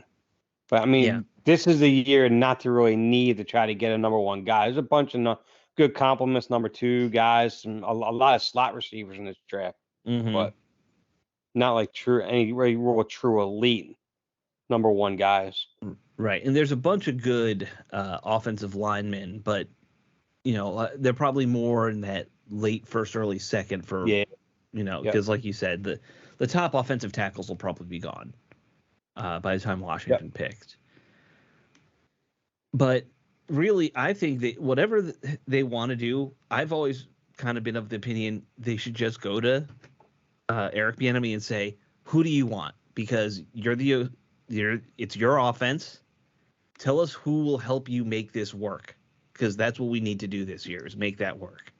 I mean, this is the year not to really need to try to get a number 1 guy. There's a bunch of good compliments, number 2 guys, and a lot of slot receivers in this draft. Mm-hmm. But not like any real true elite number 1 guys. Right. And there's a bunch of good offensive linemen, but they're probably more in that late first, early second for because like you said, the top offensive tackles will probably be gone by the time Washington picked. But really, I think that whatever they want to do, I've always kind of been of the opinion they should just go to Eric Bieniemy and say, who do you want? Because it's your offense. Tell us who will help you make this work. Because that's what we need to do this year is make that work.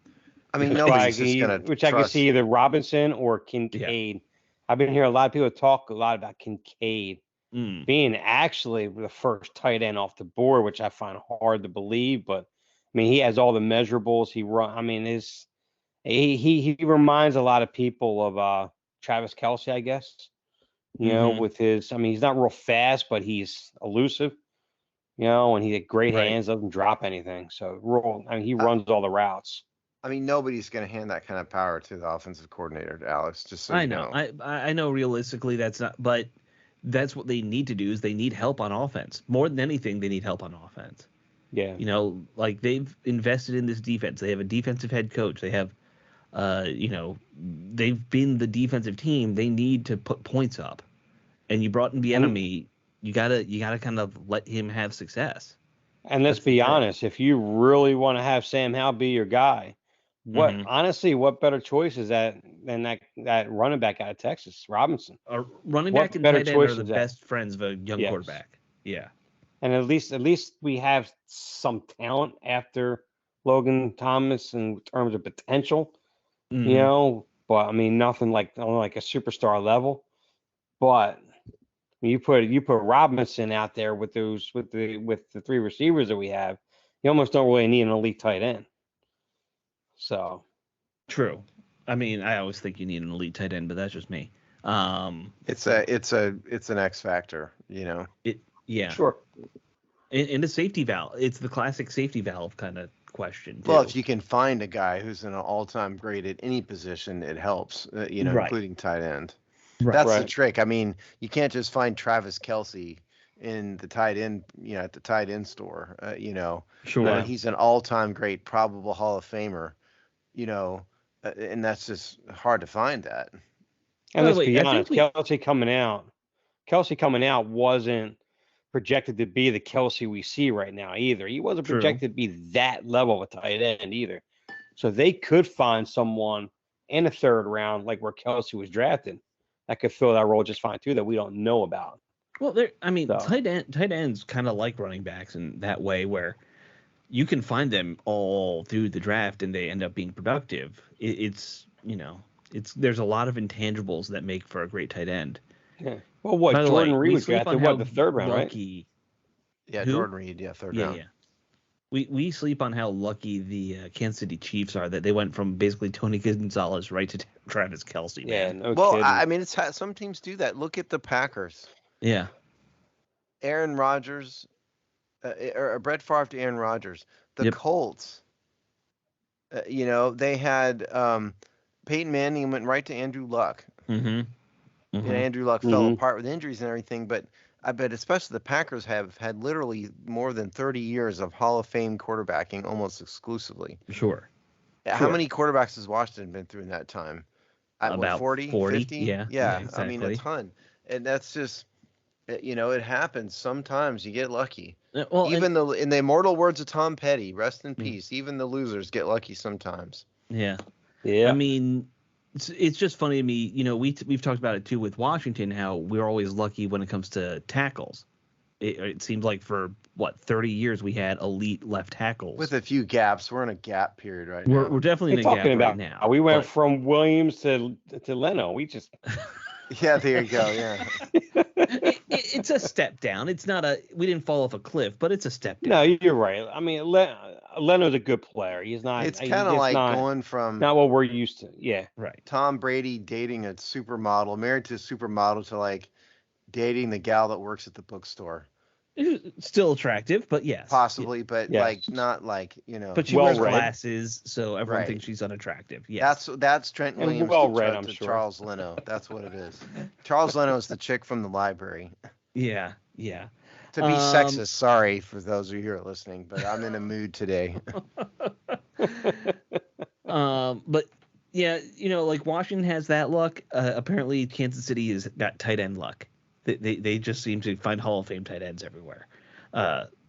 I mean, nobody's just going to I can see either Robinson or Kincaid. Yeah. I've been hearing a lot of people talk a lot about Kincaid being actually the first tight end off the board, which I find hard to believe. But I mean, he has all the measurables. He reminds a lot of people of Travis Kelce, I guess. With his, he's not real fast, but he's elusive. And he had great hands, doesn't drop anything. So he runs all the routes. Nobody's going to hand that kind of power to the offensive coordinator, Alex. Just so I know. I know realistically that's not, but that's what they need to do is they need help on offense. More than anything, they need help on offense. Yeah. Like they've invested in this defense. They have a defensive head coach. They have, they've been the defensive team. They need to put points up. And you brought in Bieniemy. You gotta kind of let him have success. And let's be honest, if you really want to have Sam Howell be your guy, what better choice is that than that running back out of Texas, Robinson? A running back and tight end are the best friends of a young quarterback. Yeah. And at least we have some talent after Logan Thomas in terms of potential, but nothing like a superstar level. But you put Robinson out there with the 3 receivers that we have, you almost don't really need an elite tight end. So true. I always think you need an elite tight end, but that's just me. It's an X factor, Sure. And a safety valve. It's the classic safety valve kind of question. Well, if you can find a guy who's an all-time great at any position, it helps. Including tight end. That's the trick. I mean, you can't just find Travis Kelce in the tight end, at the tight end store. Sure. He's an all-time great, probable Hall of Famer. And that's just hard to find that. And let's be honest, Kelce coming out wasn't projected to be the Kelce we see right now either. He wasn't projected to be that level of a tight end either. So they could find someone in the third round, like where Kelce was drafted, that could fill that role just fine too, that we don't know about. Well, tight ends kind of like running backs in that way, where you can find them all through the draft and they end up being productive. There's a lot of intangibles that make for a great tight end. Yeah. Well, Jordan Reed was drafted the third round, right? Yeah, Jordan Reed, third round. Yeah. We sleep on how lucky the Kansas City Chiefs are that they went from basically Tony Gonzalez right to Travis Kelce. Yeah, no kidding. I mean, some teams do that. Look at the Packers. Yeah. Aaron Rodgers, or Brett Favre to Aaron Rodgers. The Colts. They had Peyton Manning went right to Andrew Luck. Mm-hmm. And Andrew Luck fell apart with injuries and everything, but I bet especially the Packers have had literally more than 30 years of Hall of Fame quarterbacking almost exclusively. Sure. How many quarterbacks has Washington been through in that time? About 40, 50? Yeah, exactly. I mean, a ton. And that's just, it happens. Sometimes you get lucky. Well, in the immortal words of Tom Petty, rest in peace, even the losers get lucky sometimes. Yeah. I mean, it's just funny to me, we've talked about it too with Washington, how we're always lucky when it comes to tackles. It seems like for 30 years we had elite left tackles with a few gaps. We're in a gap period right now. We're definitely in a gap right now. We went from Williams to Leno. We just yeah, there you go. Yeah. It's a step down. It's not we didn't fall off a cliff, but it's a step down. No, you're right. I mean, Leno's a good player. He's not. It's kind of like going from not what we're used to. Yeah, right. Tom Brady dating a supermodel, married to a supermodel, to like dating the gal that works at the bookstore. Still attractive, but yes, possibly, but like not like But she wears glasses, so everyone thinks she's unattractive. Yes, that's Trent Williams to Charles Leno. That's what it is. Charles Leno is the chick from the library. Yeah. To be sexist, sorry for those of you who are listening, but I'm in a mood today. But yeah, like Washington has that luck. Apparently, Kansas City has got tight end luck. They just seem to find Hall of Fame tight ends everywhere.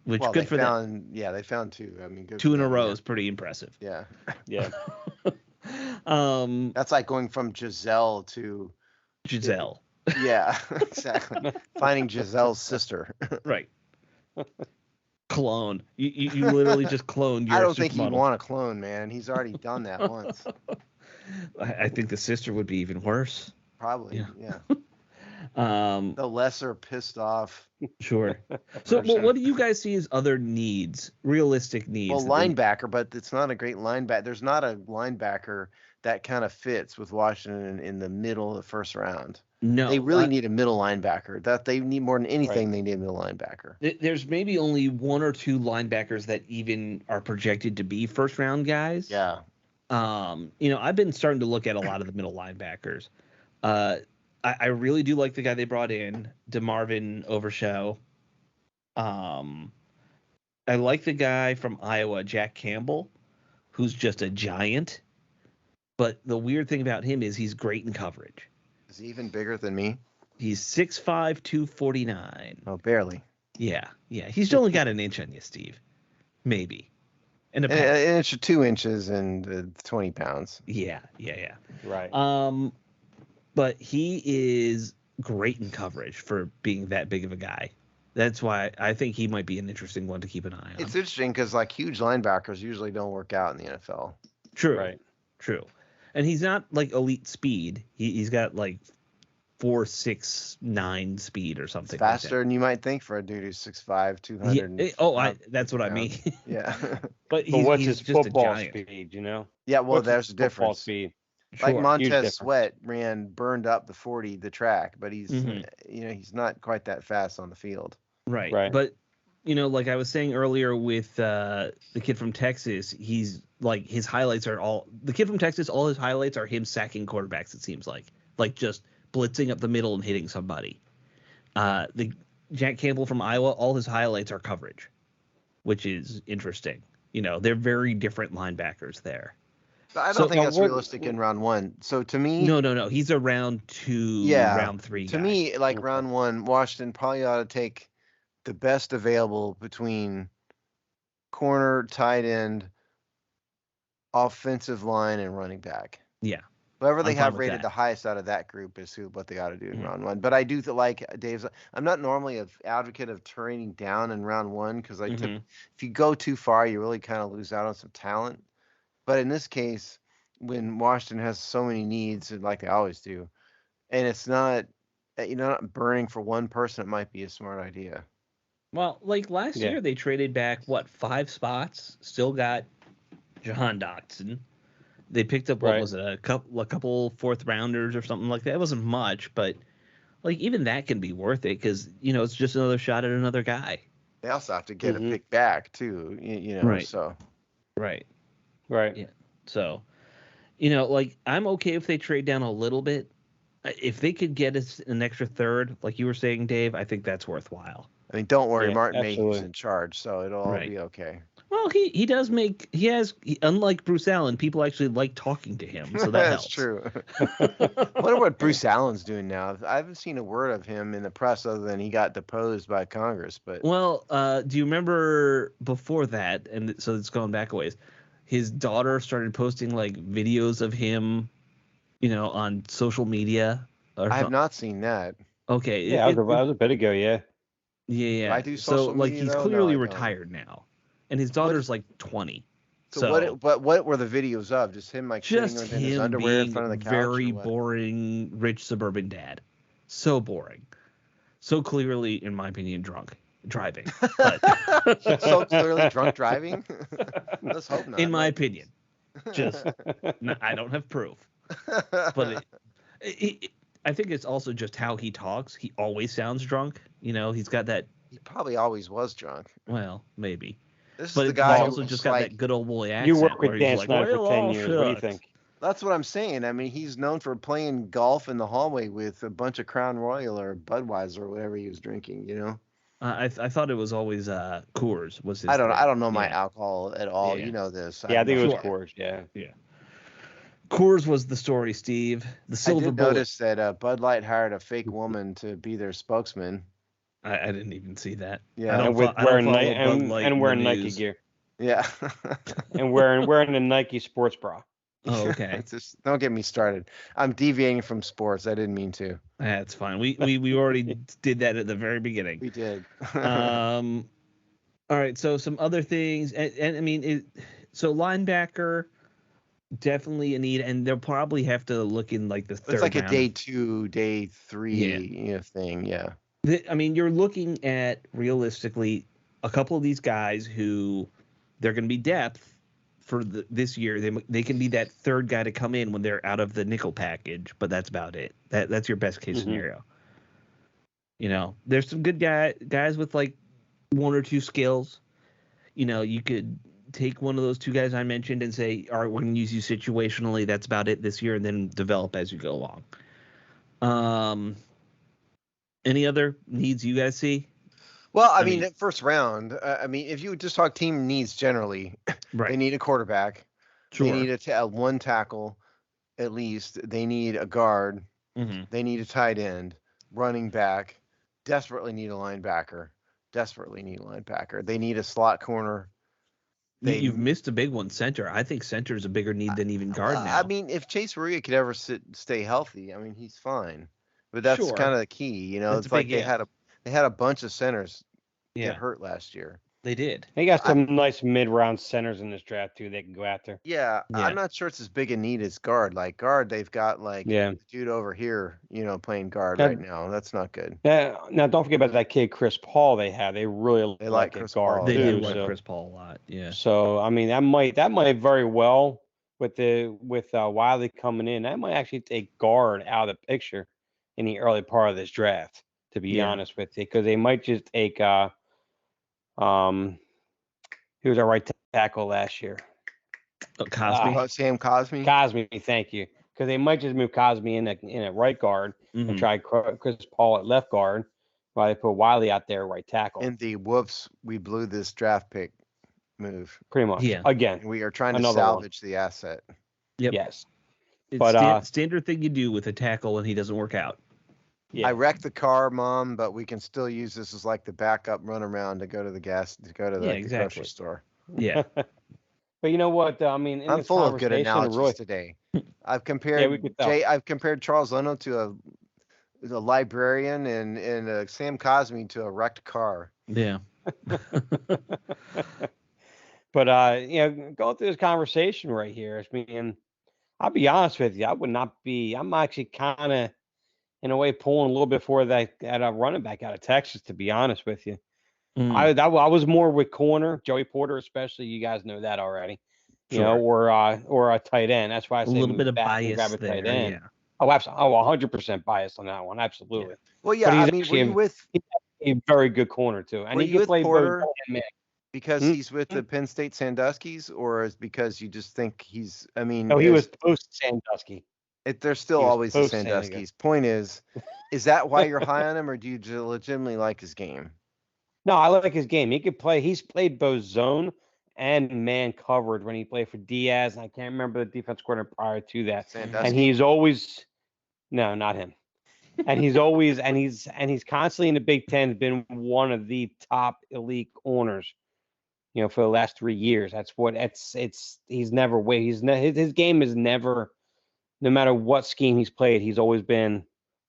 Which good for them. Yeah, they found two. I mean, two in a row is pretty impressive. Yeah. That's like going from Giselle to Giselle. Yeah, exactly. Finding Giselle's sister. Right. Clone. You literally just cloned your. I don't think he'd want to clone, man. He's already done that once. I think the sister would be even worse. Probably. Yeah. The lesser pissed off. Sure. So what do you guys see as other needs, realistic needs? Well, linebacker, but it's not a great linebacker. There's not a linebacker that kind of fits with Washington in the middle of the first round. No. They really need a middle linebacker. That they need more than anything. They need a middle linebacker. There's maybe only one or two linebackers that even are projected to be first round guys. Yeah. I've been starting to look at a lot of the middle linebackers. I really do like the guy they brought in, DeMarvin Overshow. I like the guy from Iowa, Jack Campbell, who's just a giant. But the weird thing about him is he's great in coverage. Is he even bigger than me? He's 6'5", 249. Oh, barely. Yeah. He's only got an inch on you, Steve. Maybe. An inch or 2 inches and 20 pounds. Yeah. Right. But he is great in coverage for being that big of a guy. That's why I think he might be an interesting one to keep an eye on. It's interesting because like huge linebackers usually don't work out in the NFL. True. Right. True. And he's not like elite speed. He's got like 4.69 speed or something. It's faster than you might think for a dude who's 6'5", 200. Yeah. That's what I mean. Yeah. But what's he's his just football a giant. speed? Yeah. Well, there's a difference. Speed. Like Sure. Montez Sweat burned up the track, but he's he's not quite that fast on the field. Right. But like I was saying earlier with the kid from Texas, he's like his highlights are all the kid from Texas. All his highlights are him sacking quarterbacks. It seems like just blitzing up the middle and hitting somebody. The Jack Campbell from Iowa, all his highlights are coverage, which is interesting. They're very different linebackers there. I don't think that's realistic in round one. So to me, no, he's a round 2, round 3 to guy. me, like round 1, Washington probably ought to take the best available between corner, tight end, offensive line, and running back. Yeah. Whoever they have rated the highest out of that group is what they ought to do in round 1. But I do like Dave's. I'm not normally an advocate of trading down in round 1 because if you go too far, you really kind of lose out on some talent. But in this case, when Washington has so many needs, like they always do, and it's not not burning for one person, it might be a smart idea. Well, like last year, they traded back 5 spots, still got Jahan Dotson. They picked up what was it, a couple 4th rounders or something like that. It wasn't much, but like even that can be worth it because it's just another shot at another guy. They also have to get a pick back too, Right. So right. Yeah. So, like I'm okay if they trade down a little bit. If they could get us an extra 3rd, like you were saying, Dave, I think that's worthwhile. I mean, don't worry, Martin Mayhew's in charge, so it'll all be okay. Well, he does unlike Bruce Allen, people actually like talking to him, so that helps. That's true. I wonder what Bruce Allen's doing now. I haven't seen a word of him in the press other than he got deposed by Congress. But do you remember before that? And so it's going back a ways. His daughter started posting like videos of him, on social media. I have not seen that. Okay, yeah, it was a bit ago. Yeah. Yeah. I do social media, he's clearly retired now. And his daughter's like 20. So what were the videos of? Just him just sitting in his underwear in front of the couch? Very boring, rich suburban dad. So boring. So clearly, in my opinion, driving. But so clearly drunk driving? Let's hope not. In my opinion. Just I don't have proof. But I think it's also just how he talks. He always sounds drunk. He's got that. He probably always was drunk. Well, maybe. This is the guy who's also just got that good old boy accent. You work with Dan Snyder for 10 years. Shucks. What do you think? That's what I'm saying. I mean, he's known for playing golf in the hallway with a bunch of Crown Royal or Budweiser or whatever he was drinking. I thought it was always Coors. Was his I don't know my alcohol at all. Yeah. You know this. Yeah, I think it was Coors. Yeah. Coors was the story, Steve. The silver I did bullet. notice that Bud Light hired a fake woman to be their spokesman. I didn't even see that. Yeah, and wearing Nike gear. Yeah, and wearing a Nike sports bra. Oh, okay. Just don't get me started. I'm deviating from sports. I didn't mean to. That's fine. We already did that at the very beginning. We did. All right. So some other things, and I mean, so linebacker. Definitely a need, and they'll probably have to look in like the third. It's like round. A day 2, day 3 thing. Yeah. I mean, you're looking at realistically a couple of these guys who they're going to be depth for this year. They can be that 3rd guy to come in when they're out of the nickel package, but that's about it. That's your best case scenario. There's some good guys with like 1 or 2 skills. You could take one of those 2 guys I mentioned and say, all right, we're going to use you situationally. That's about it this year, and then develop as you go along. Any other needs you guys see? Well, I mean, first round, if you just talk team needs generally, they need a quarterback. Sure. They need a 1 tackle at least. They need a guard. Mm-hmm. They need a tight end, running back. Desperately need a linebacker. They need a slot corner. You've missed a big one, center. I think center is a bigger need than even guard now. I mean, if Chase Uriah could ever stay healthy, I mean, he's fine. But that's kind of the key, It's like they had a bunch of centers get hurt last year. They did. They got some nice mid-round centers in this draft too. They can go after. Yeah, I'm not sure it's as big a need as guard. Like guard, they've got the dude over here, playing guard right now. That's not good. Yeah. Now don't forget about that kid Chris Paul. They really like Chris guard. Paul. They do like Chris Paul a lot. Yeah. So I mean that might very well with Wiley coming in, that might actually take guard out of the picture in the early part of this draft. To be honest with you, because they might just take he was our right tackle last year. Cosme. Sam Cosme. Cosme, thank you. because they might just move Cosme in at right guard and try Chris Paul at left guard, while they put Wiley out there right tackle. In the whoops, we blew this draft pick move. Pretty much. Yeah. Again, we are trying to salvage the asset. Yep. Yes. It's standard thing you do with a tackle when he doesn't work out. Yeah. I wrecked the car, Mom, but we can still use this as like the backup run around to go to the the grocery store. Yeah. But you know what? I mean, I'm full of good analogies today. I've compared I've compared Charles Leno to a librarian and Sam Cosme to a wrecked car. Yeah. But going through this conversation right here, I mean, I'll be honest with you, I'm actually kind of in a way pulling a little bit for that at a running back out of Texas, to be honest with you. I was more with corner, Joey Porter especially. You guys know that already. Sure. You know, or a tight end. That's why I say a little bit of bias grab a there. Tight end. Yeah. Oh, absolutely. 100% biased on that one. Absolutely. Yeah. Well, yeah. I mean, were you with a very good corner too, and he can play Porter because he's with the Penn State Sandusky's, or is because you just think he's? I mean, no, he was post Sandusky. There's still always the Sandusky's. Point is that why you're high on him, or do you legitimately like his game? No, I like his game. He could play. He's played both zone and man covered when he played for Diaz. And I can't remember the defense coordinator prior to that. Sandusky. And he's always, no, not him. And he's always, and he's constantly in the Big Ten been one of the top elite corners, you know, for the last 3 years. That's what he's never his game is never, no matter what scheme he's played, he's always been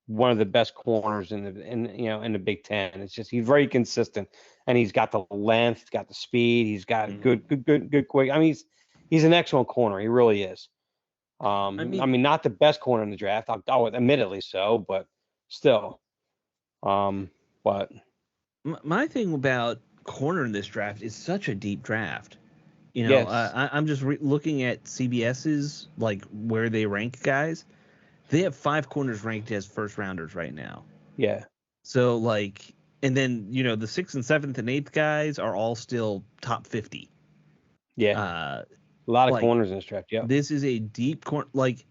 one of the best corners in the Big Ten. It's just he's very consistent, and he's got the length, he's got the speed, he's got good quick. I mean, he's an excellent corner. He really is. I mean, not the best corner in the draft. I'll admittedly so, but still. But my thing about corner in this draft is such a deep draft. You know, yes. I'm just looking at CBS's, like, where they rank guys. They have 5 corners ranked as first rounders right now. Yeah. So, like, and then, you know, the 6th and 7th and 8th guys are all still top 50. Yeah. A lot of corners in this draft. Yeah. This is a deep corner, like,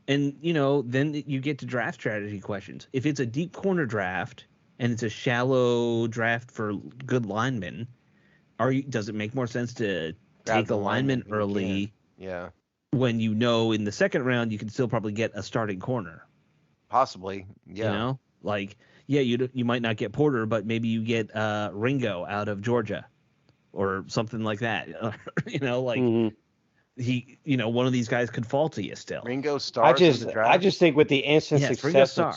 and, you know, then you get to draft strategy questions. If it's a deep corner draft and it's a shallow draft for good linemen, does it make more sense to take a lineman early? Yeah. When you know in the second round you can still probably get a starting corner. Possibly. Yeah. You know, like, yeah, you might not get Porter, but maybe you get Ringo out of Georgia or something like that. You know, like he, you know, one of these guys could fall to you still. Ringo stars in the draft. I just think with the instant success I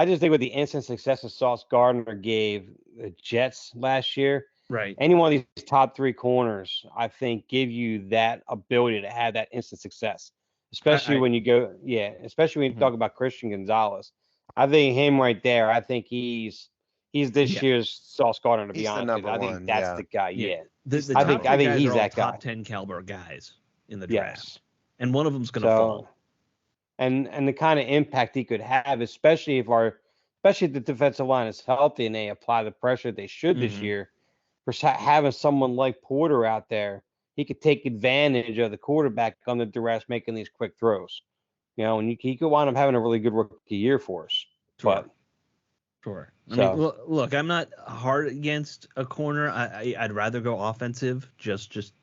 just think with the instant success that Sauce Gardner gave the Jets last year, right? Any one of these top 3 corners, I think, give you that ability to have that instant success, especially when you go, especially when you talk about Christian Gonzalez. I think him right there. I think he's this year's Sauce Gardner. To be honest, I think that's the guy. Yeah, I think he's that guy. Top 10 caliber guys in the draft, and one of them's going to fall. And the kind of impact he could have, especially if the defensive line is healthy and they apply the pressure they should this year. For having someone like Porter out there, he could take advantage of the quarterback under duress making these quick throws. You know, and he could wind up having a really good rookie year for us. Sure. I mean, look, I'm not hard against a corner. I'd rather go offensive. Just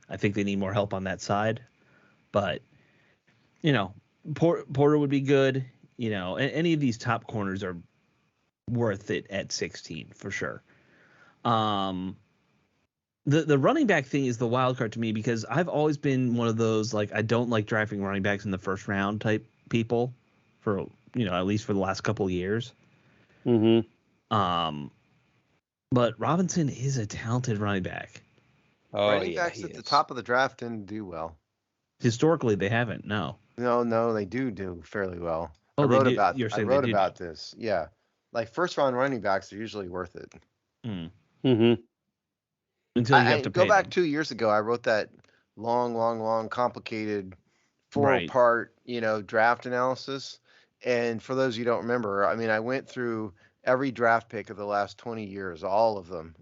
I think they need more help on that side. But, you know, Porter would be good. You know, any of these top corners are worth it at 16 for sure. The running back thing is the wild card to me because I've always been one of those, like, I don't like drafting running backs in the first round type people for, you know, at least for the last couple of years. But Robinson is a talented running back. Running backs at the top of the draft didn't do well. Historically, they haven't. No, they do fairly well. Oh, I wrote about this. Yeah, like first round running backs are usually worth it. Until you have to go back 2 years ago, I wrote that long, complicated 4-part, draft analysis. And for those you don't remember, I mean, I went through every draft pick of the last 20 years, all of them,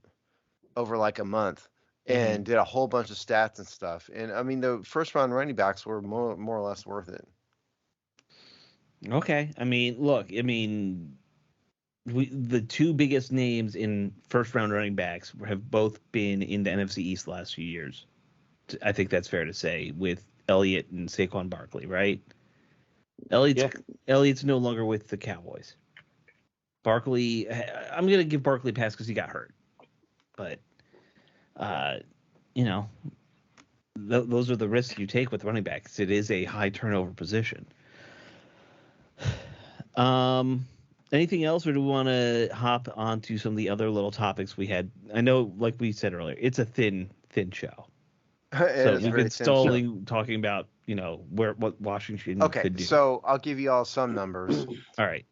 over like a month. and did a whole bunch of stats and stuff. And I mean, the first round running backs were more or less worth it. Okay. I mean, look, the two biggest names in first round running backs have both been in the NFC East the last few years. I think that's fair to say, with Elliott and Saquon Barkley, right? Elliott's no longer with the Cowboys. Barkley, I'm going to give Barkley a pass because he got hurt. But, those are the risks you take with running backs. It is a high turnover position. Anything else, or do we want to hop onto some of the other little topics we had? I know, like we said earlier, it's a thin show. So we've been stalling talking about, what Washington could do. So I'll give you all some numbers. All right.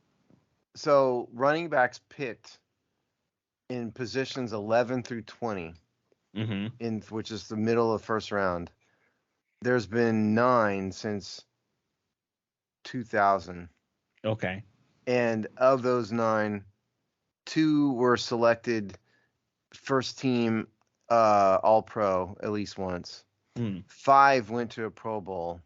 So running backs picked in positions 11 through 20, which is the middle of the first round. There's been 9 since 2000. Okay. And of those 9, 2 were selected first team All-Pro at least once. 5 went to a Pro Bowl.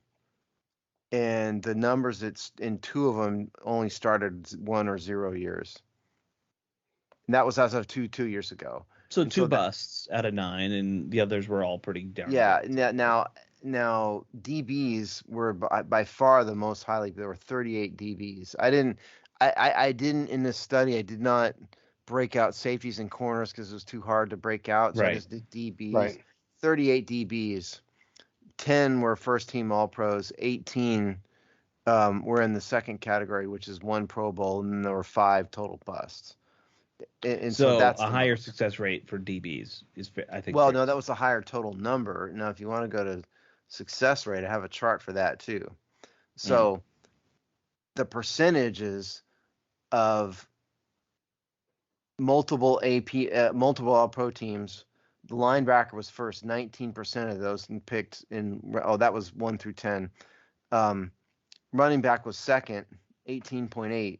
And the numbers in 2 of them only started 1 or 0 years. And that was as of 2 years ago. So 2 busts out of 9, and the others were all pretty down. Yeah. Now DBs were by far the most highly. There were 38 DBs. I didn't in this study. I did not break out safeties and corners because it was too hard to break out. So I just did DBs. Right. 38 DBs. 10 were first team All Pros. 18 were in the second category, which is 1 Pro Bowl, and there were 5 total busts. And so that's a higher success rate for DBs is, I think. Well, no, that was a higher total number. Now, if you want to go to success rate, I have a chart for that too. So the percentages of multiple All-Pro teams, the linebacker was first, 19% of those picked that was 1 through 10. Running back was second, 18.8.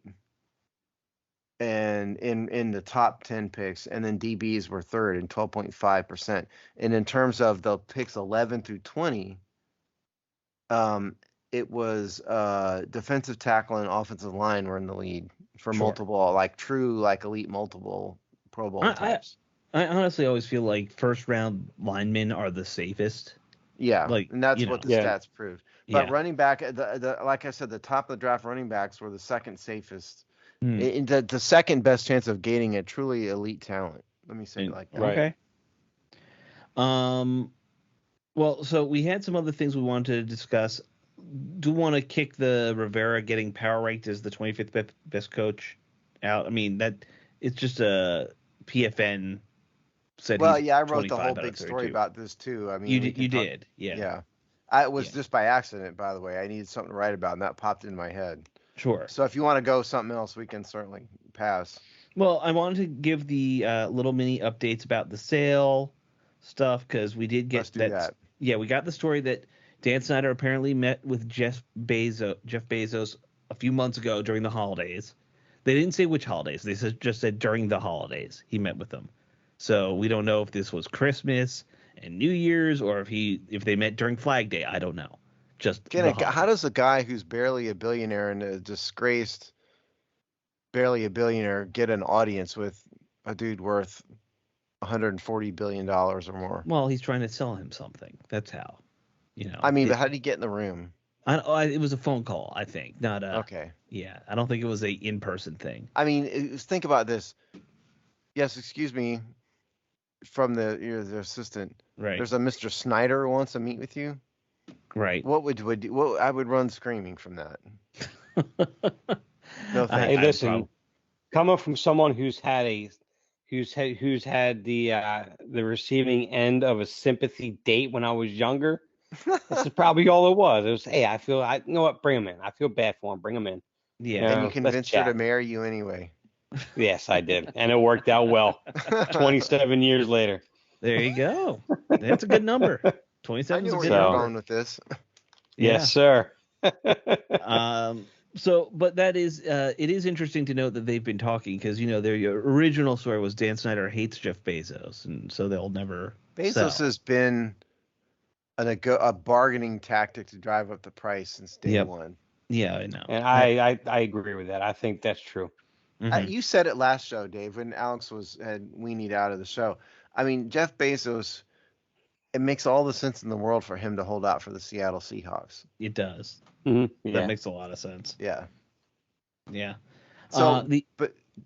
And in the top 10 picks, and then DBs were third and 12.5%. And in terms of the picks 11 through 20, it was defensive tackle and offensive line were in the lead for multiple, true elite multiple Pro Bowl types. I honestly always feel like first round linemen are the safest. Yeah, and that's what the stats proved. But running back, like I said, the top of the draft running backs were the second safest. The second best chance of gaining a truly elite talent. Let me say it like that. Okay. Well, so we had some other things we wanted to discuss. Do want to kick the Rivera getting power ranked as the 25th best coach out? I mean, that it's just a PFN said. Well, I wrote the whole big story about this too. I mean, you did, yeah. Yeah, it was just by accident, by the way. I needed something to write about, and that popped in my head. Sure. So if you want to go something else, we can certainly pass. Well, I wanted to give the little mini updates about the sale stuff because we did get that. Yeah, we got the story that Dan Snyder apparently met with Jeff Bezos a few months ago during the holidays. They didn't say which holidays. They just said during the holidays he met with them. So we don't know if this was Christmas and New Year's or if they met during Flag Day. I don't know. How does a guy who's barely a billionaire and a disgraced barely a billionaire get an audience with a dude worth $140 billion or more? Well, he's trying to sell him something. That's how. But how did he get in the room? It was a phone call, I think, not a. Okay. Yeah, I don't think it was a in-person thing. I mean, think about this. Yes, excuse me, from the assistant. Right. There's a Mr. Snyder who wants to meet with you. Right. What I would run screaming from that. No thanks. Hey, listen, coming from someone who's had the receiving end of a sympathy date when I was younger, this is probably all it was. It was, hey, you know what? Bring him in. I feel bad for him. Bring him in. Yeah. And you convinced her to marry you anyway. Yes, I did, and it worked out well. 27 years later. There you go. That's a good number. 27 is a good number. Going with this. Yes, sir. But that is, it is interesting to note that they've been talking because their original story was Dan Snyder hates Jeff Bezos, and so they'll never Bezos sell. has been a bargaining tactic to drive up the price since day one. Yeah, I know. And I agree with that. I think that's true. Mm-hmm. You said it last show, Dave, when Alex had weenied out of the show. I mean, Jeff Bezos, it makes all the sense in the world for him to hold out for the Seattle Seahawks. It does. Mm-hmm. Yeah. That makes a lot of sense. Yeah. Yeah. So,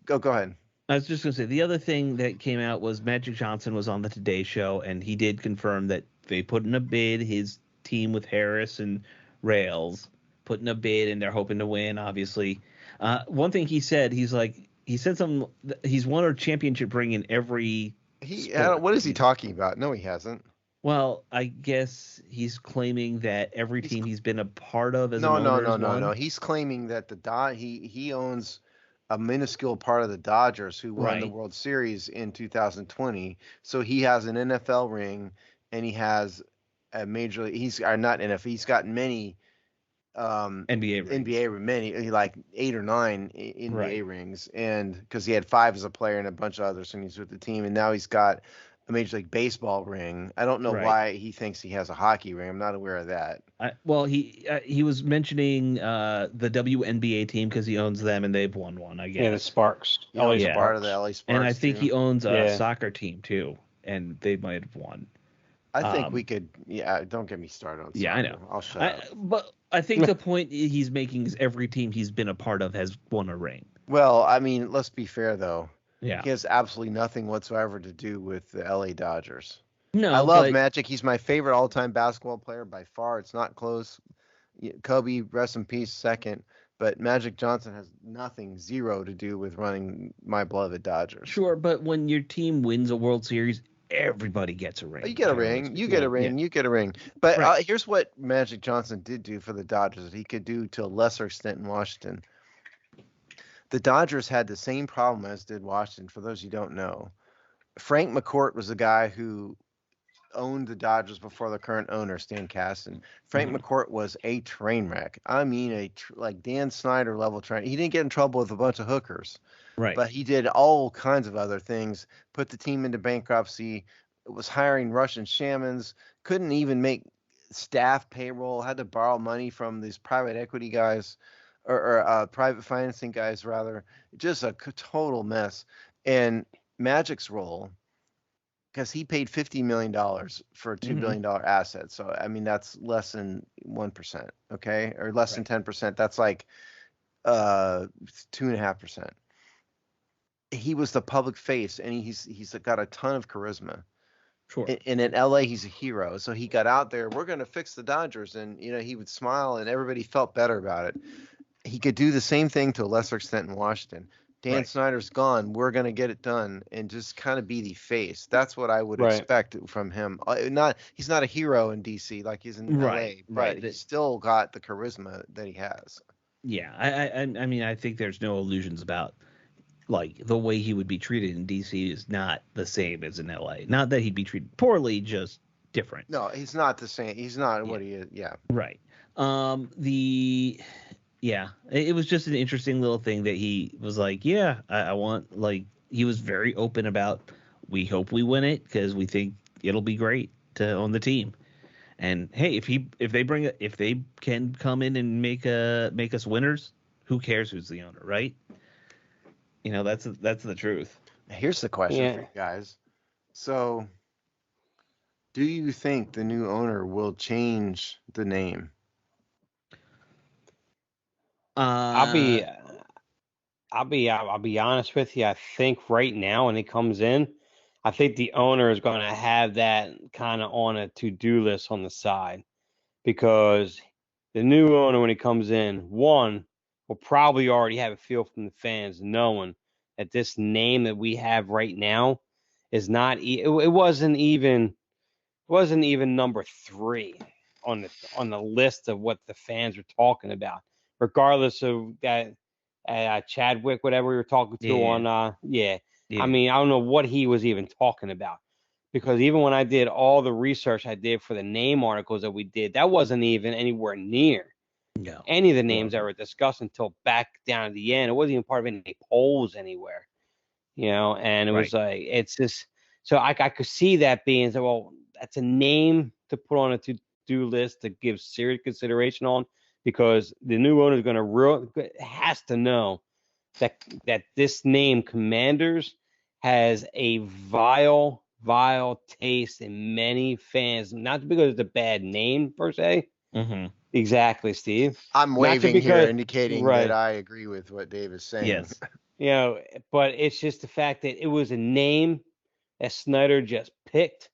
go ahead. I was just going to say, the other thing that came out was Magic Johnson was on the Today Show, and he did confirm that they put in a bid, his team with Harris and Rails put in a bid, and they're hoping to win, obviously. One thing he said, he said something, he's won a championship ring in every what is he talking about? No, he hasn't. Well, I guess he's claiming that every team he's been a part of as an owner No. He's claiming that he owns a minuscule part of the Dodgers who won the World Series in 2020. So he has an NFL ring and he has a major league. He's not NFL. He's got many NBA many, like 8 or 9 NBA rings, and because he had 5 as a player and a bunch of others when he's with the team, and now he's got a Major League Baseball ring. I don't know why he thinks he has a hockey ring. I'm not aware of that. He was mentioning the WNBA team because he owns them and they've won one, I guess. Yeah, the Sparks. He's part of the LA Sparks. And I think he owns a soccer team too, and they might have won. I think we could. Yeah, don't get me started on soccer. Yeah, I know. I'll shut up. But I think the point he's making is every team he's been a part of has won a ring. Well, I mean, let's be fair though. Yeah. He has absolutely nothing whatsoever to do with the LA Dodgers. No, I love Magic. He's my favorite all-time basketball player by far. It's not close. Kobe, rest in peace, second. But Magic Johnson has zero to do with running my beloved Dodgers. Sure, but when your team wins a World Series, everybody gets a ring. You get a ring. You get a ring. You get a ring. But here's what Magic Johnson did do for the Dodgers that he could do to a lesser extent in Washington. The Dodgers had the same problem as did Washington, for those you don't know. Frank McCourt was the guy who owned the Dodgers before the current owner, Stan Kasten. Frank McCourt was a train wreck. I mean, like Dan Snyder level train. He didn't get in trouble with a bunch of hookers. Right. But he did all kinds of other things, put the team into bankruptcy, was hiring Russian shamans, couldn't even make staff payroll, had to borrow money from these private equity guys. Or private financing guys, rather. Just a total mess. And Magic's role, because he paid $50 million for a $2 billion asset. So, I mean, that's less than 1%, okay? Or less than 10%. That's like 2.5%. He was the public face, and he's got a ton of charisma. Sure. And in LA, he's a hero. So he got out there, we're going to fix the Dodgers. And, he would smile, and everybody felt better about it. He could do the same thing to a lesser extent in Washington. Dan Snyder's gone. We're going to get it done, and just kind of be the face. That's what I would expect from him. He's not a hero in DC like he's in LA, but he's still got the charisma that he has. Yeah, I mean, I think there's no illusions about like the way he would be treated in DC is not the same as in LA. Not that he'd be treated poorly, just different. No, he's not the same. He's not what he is. Yeah. Right. Yeah, it was just an interesting little thing that he was like, yeah, I want, like, he was very open about, we hope we win it because we think it'll be great to own the team. And hey, if they can come in and make us winners, who cares who's the owner, right? That's the truth. Here's the question for you guys. So, do you think the new owner will change the name? I'll be honest with you. I think right now when it comes in, I think the owner is going to have that kind of on a to-do list on the side, because the new owner, when he comes in, one, will probably already have a feel from the fans, knowing that this name that we have right now is not. It wasn't even number 3 on the list of what the fans are talking about. Regardless of that, Chadwick, whatever we were talking to on, I mean, I don't know what he was even talking about, because even when I did all the research I did for the name articles that we did, that wasn't even anywhere near any of the names that were discussed until back down at the end. It wasn't even part of any polls anywhere, and it was like, it's just, so I could see that being, so, well, that's a name to put on a to-do list to give serious consideration on, because the new owner is going to has to know that this name, Commanders, has a vile taste in many fans, not because it's a bad name per se. Mm-hmm. Exactly, Steve. I'm waving here, indicating that I agree with what Dave is saying. Yes. But it's just the fact that it was a name that Snyder just picked.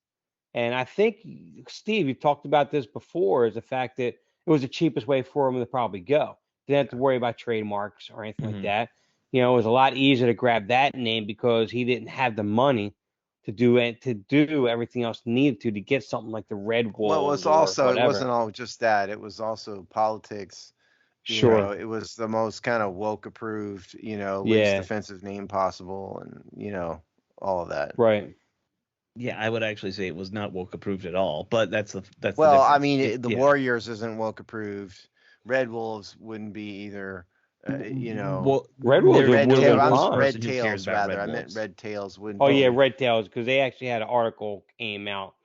And I think, Steve, you've talked about this before, is the fact that it was the cheapest way for him to probably go. Didn't have to worry about trademarks or anything like that. It was a lot easier to grab that name because he didn't have the money to do everything else needed to get something like the Red Wolves. Well, it was also, it wasn't all just that. It was also politics. Sure. It was the most kind of woke approved, least offensive name possible, and all of that. Right. Yeah, I would actually say it was not woke approved at all, but that's well, I mean, the Warriors isn't woke approved. Red Wolves wouldn't be either. Well, Red Wolves, Red Tails rather. I meant Red Tails wouldn't. Oh yeah, Red Tails, because they actually had an article came out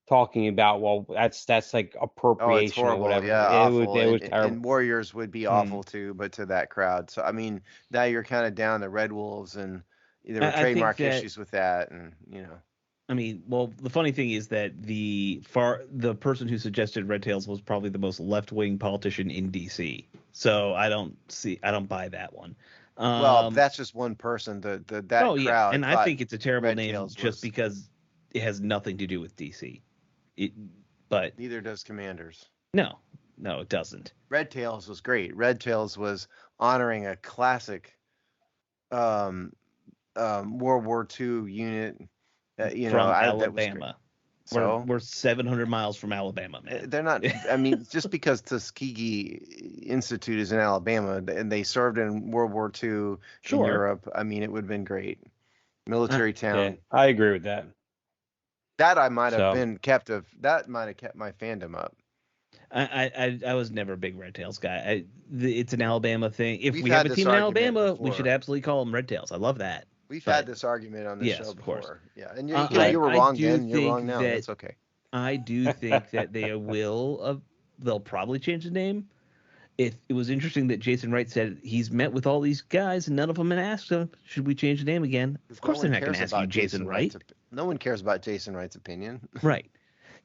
talking about, well, that's like appropriation or whatever. Yeah, awful. It was terrible. And Warriors would be awful too, but to that crowd. So I mean, now you're kind of down to Red Wolves, and there were trademark issues with that, and I mean, well, the funny thing is that the person who suggested Red Tails was probably the most left-wing politician in DC. So I don't buy that one. Well, that's just one person. That crowd. And I think it's a terrible name just because it has nothing to do with DC. But neither does Commanders. No, it doesn't. Red Tails was great. Red Tails was honoring a classic World War II unit. From Alabama. So we're 700 miles from Alabama, man. They're not. I mean, just because Tuskegee Institute is in Alabama and they served in World War II in Europe, I mean, it would have been great. Military town. Yeah, I agree with that. That might have kept my fandom up. I was never a big Red Tails guy. It's an Alabama thing. If we have a team in Alabama, we should absolutely call them Red Tails. I love that. We've had this argument on the show before. Of course. Yeah, and you were wrong then. You're wrong now. That's okay. I do think that they'll probably change the name. It was interesting that Jason Wright said he's met with all these guys and none of them have asked him, should we change the name again? Of course they're not going to ask you, Jason Wright. No one cares about Jason Wright's opinion. Right.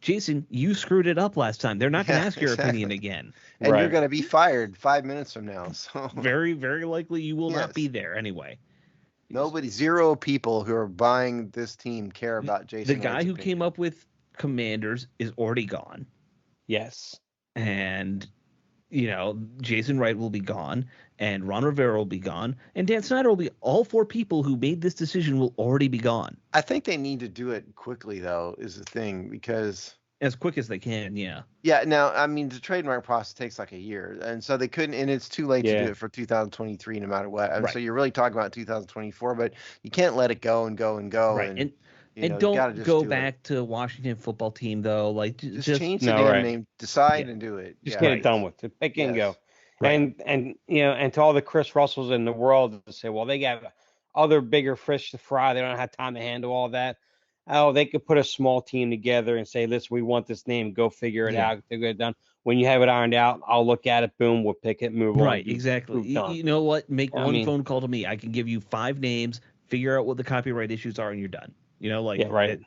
Jason, you screwed it up last time. They're not going to ask your opinion again. And you're going to be fired 5 minutes from now. So very, very likely you will not be there anyway. Zero people who are buying this team care about Jason. The guy who came up with Commanders is already gone. Yes. And, Jason Wright will be gone, and Ron Rivera will be gone, and Dan Snyder will be. All four people who made this decision will already be gone. I think they need to do it quickly, though, is the thing, because as quick as they can, yeah. Yeah, now, I mean, the trademark process takes like a year, and so they couldn't, and it's too late to do it for 2023 no matter what. And so you're really talking about 2024, but you can't let it go and go and go. Right. And don't go back to Washington football team, though. Like, just change the damn name, decide and do it. Just get it done with. Pick and go. Right. And to all the Chris Russells in the world to say, well, they got other bigger fish to fry. They don't have time to handle all that. Oh, they could put a small team together and say, listen, we want this name. Go figure it out. They're get it done. When you have it ironed out, I'll look at it. Boom, we'll pick it, move on. Right, exactly. You know what? Make one phone call to me. I can give you 5 names, figure out what the copyright issues are, and you're done. Right.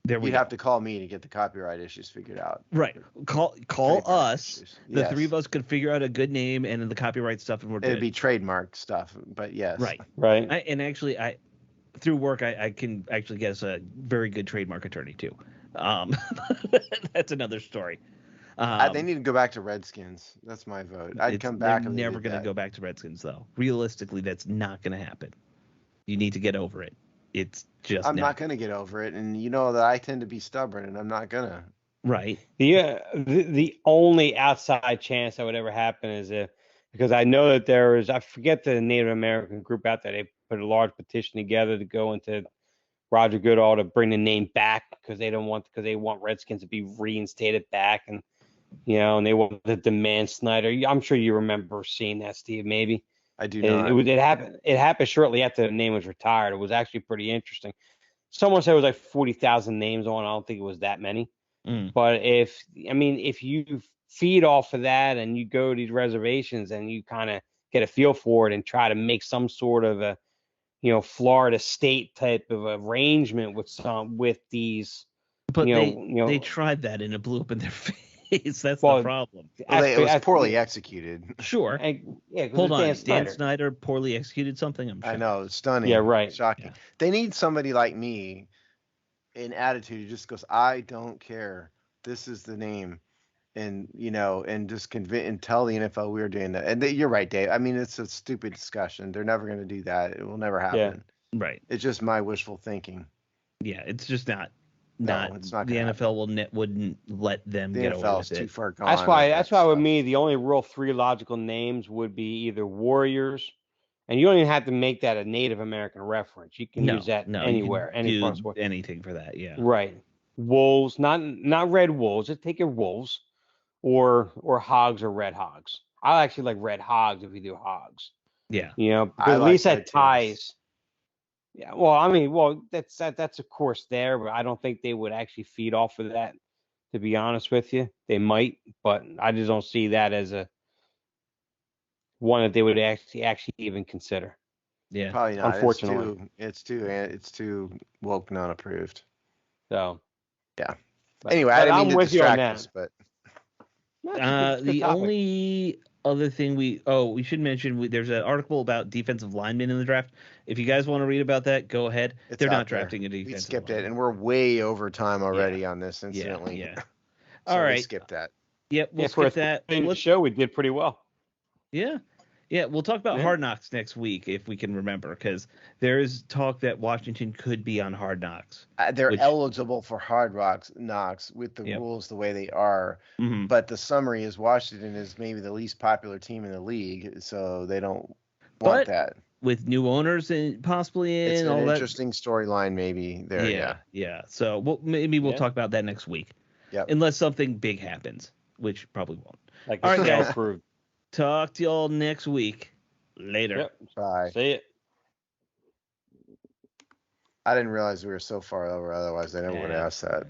There we have to call me to get the copyright issues figured out. Right. Call us. The three of us could figure out a good name and then the copyright stuff, and we're good. It'd be trademark stuff, but yes. Right. I through work, I can actually get us a very good trademark attorney too. That's another story. They need to go back to Redskins. That's my vote. I'd come back. They're never going to go back to Redskins, though. Realistically, that's not going to happen. You need to get over it. It's just. I'm not going to get over it, and you know that I tend to be stubborn, and I'm not gonna. Right. The only outside chance that would ever happen is because I know that there is, I forget the Native American group out there. They put a large petition together to go into Roger Goodall to bring the name back because they want Redskins to be reinstated back, and And they wanted to demand Snyder. I'm sure you remember seeing that, Steve. Maybe I do not. It happened. It happened shortly after the name was retired. It was actually pretty interesting. Someone said it was like 40,000 names on. I don't think it was that many. But if you feed off of that and you go to these reservations and you kind of get a feel for it and try to make some sort of a Florida state type of arrangement with these. But they tried that and it blew up in their face. That's the problem. Well, it was poorly executed. Sure. Hold on. Dan Snyder poorly executed something? I'm sure. I know. It's stunning. Yeah, right. Shocking. Yeah. They need somebody like me in attitude who just goes, I don't care. This is the name. And, and just convince and tell the NFL we're doing that. And you're right, Dave. I mean, it's a stupid discussion. They're never going to do that. It will never happen. Yeah. Right. It's just my wishful thinking. Yeah, it's just not. It's not. The NFL wouldn't let them get away with it. Too far gone. That's why with me, the only real 3 logical names would be either Warriors, and you don't even have to make that a Native American reference. You can use that anywhere, anything for that. Yeah. Right. Wolves, not Red Wolves. Just take your Wolves, or Hogs or Red Hogs. I actually like Red Hogs if you do Hogs. Yeah. At least that ties. Yeah, well, that's of course there, but I don't think they would actually feed off of that. To be honest with you, they might, but I just don't see that as a one that they would actually even consider. Yeah, probably not. Unfortunately, it's too woke, not approved. So, yeah. Anyway, I didn't mean to distract us, but the only other thing we should mention, there's an article about defensive linemen in the draft. If you guys want to read about that, go ahead. They're not drafting a defensive. We skipped it, and we're way over time already on this. Incidentally, yeah. All right, skip that. Yep, we'll skip that. Let's show we did pretty well. Yeah. Yeah, we'll talk about Hard Knocks next week if we can remember, because there is talk that Washington could be on Hard Knocks. They're eligible for Hard Knocks with the rules the way they are. Mm-hmm. But the summary is Washington is maybe the least popular team in the league, so they don't want that. With new owners possibly in, it's an all interesting storyline maybe there. Yeah. So maybe we'll talk about that next week. Yeah. Unless something big happens, which probably won't. Like all right, guys. Talk to y'all next week. Later. Yep. Bye. See it. I didn't realize we were so far over. Otherwise, I never would have asked that.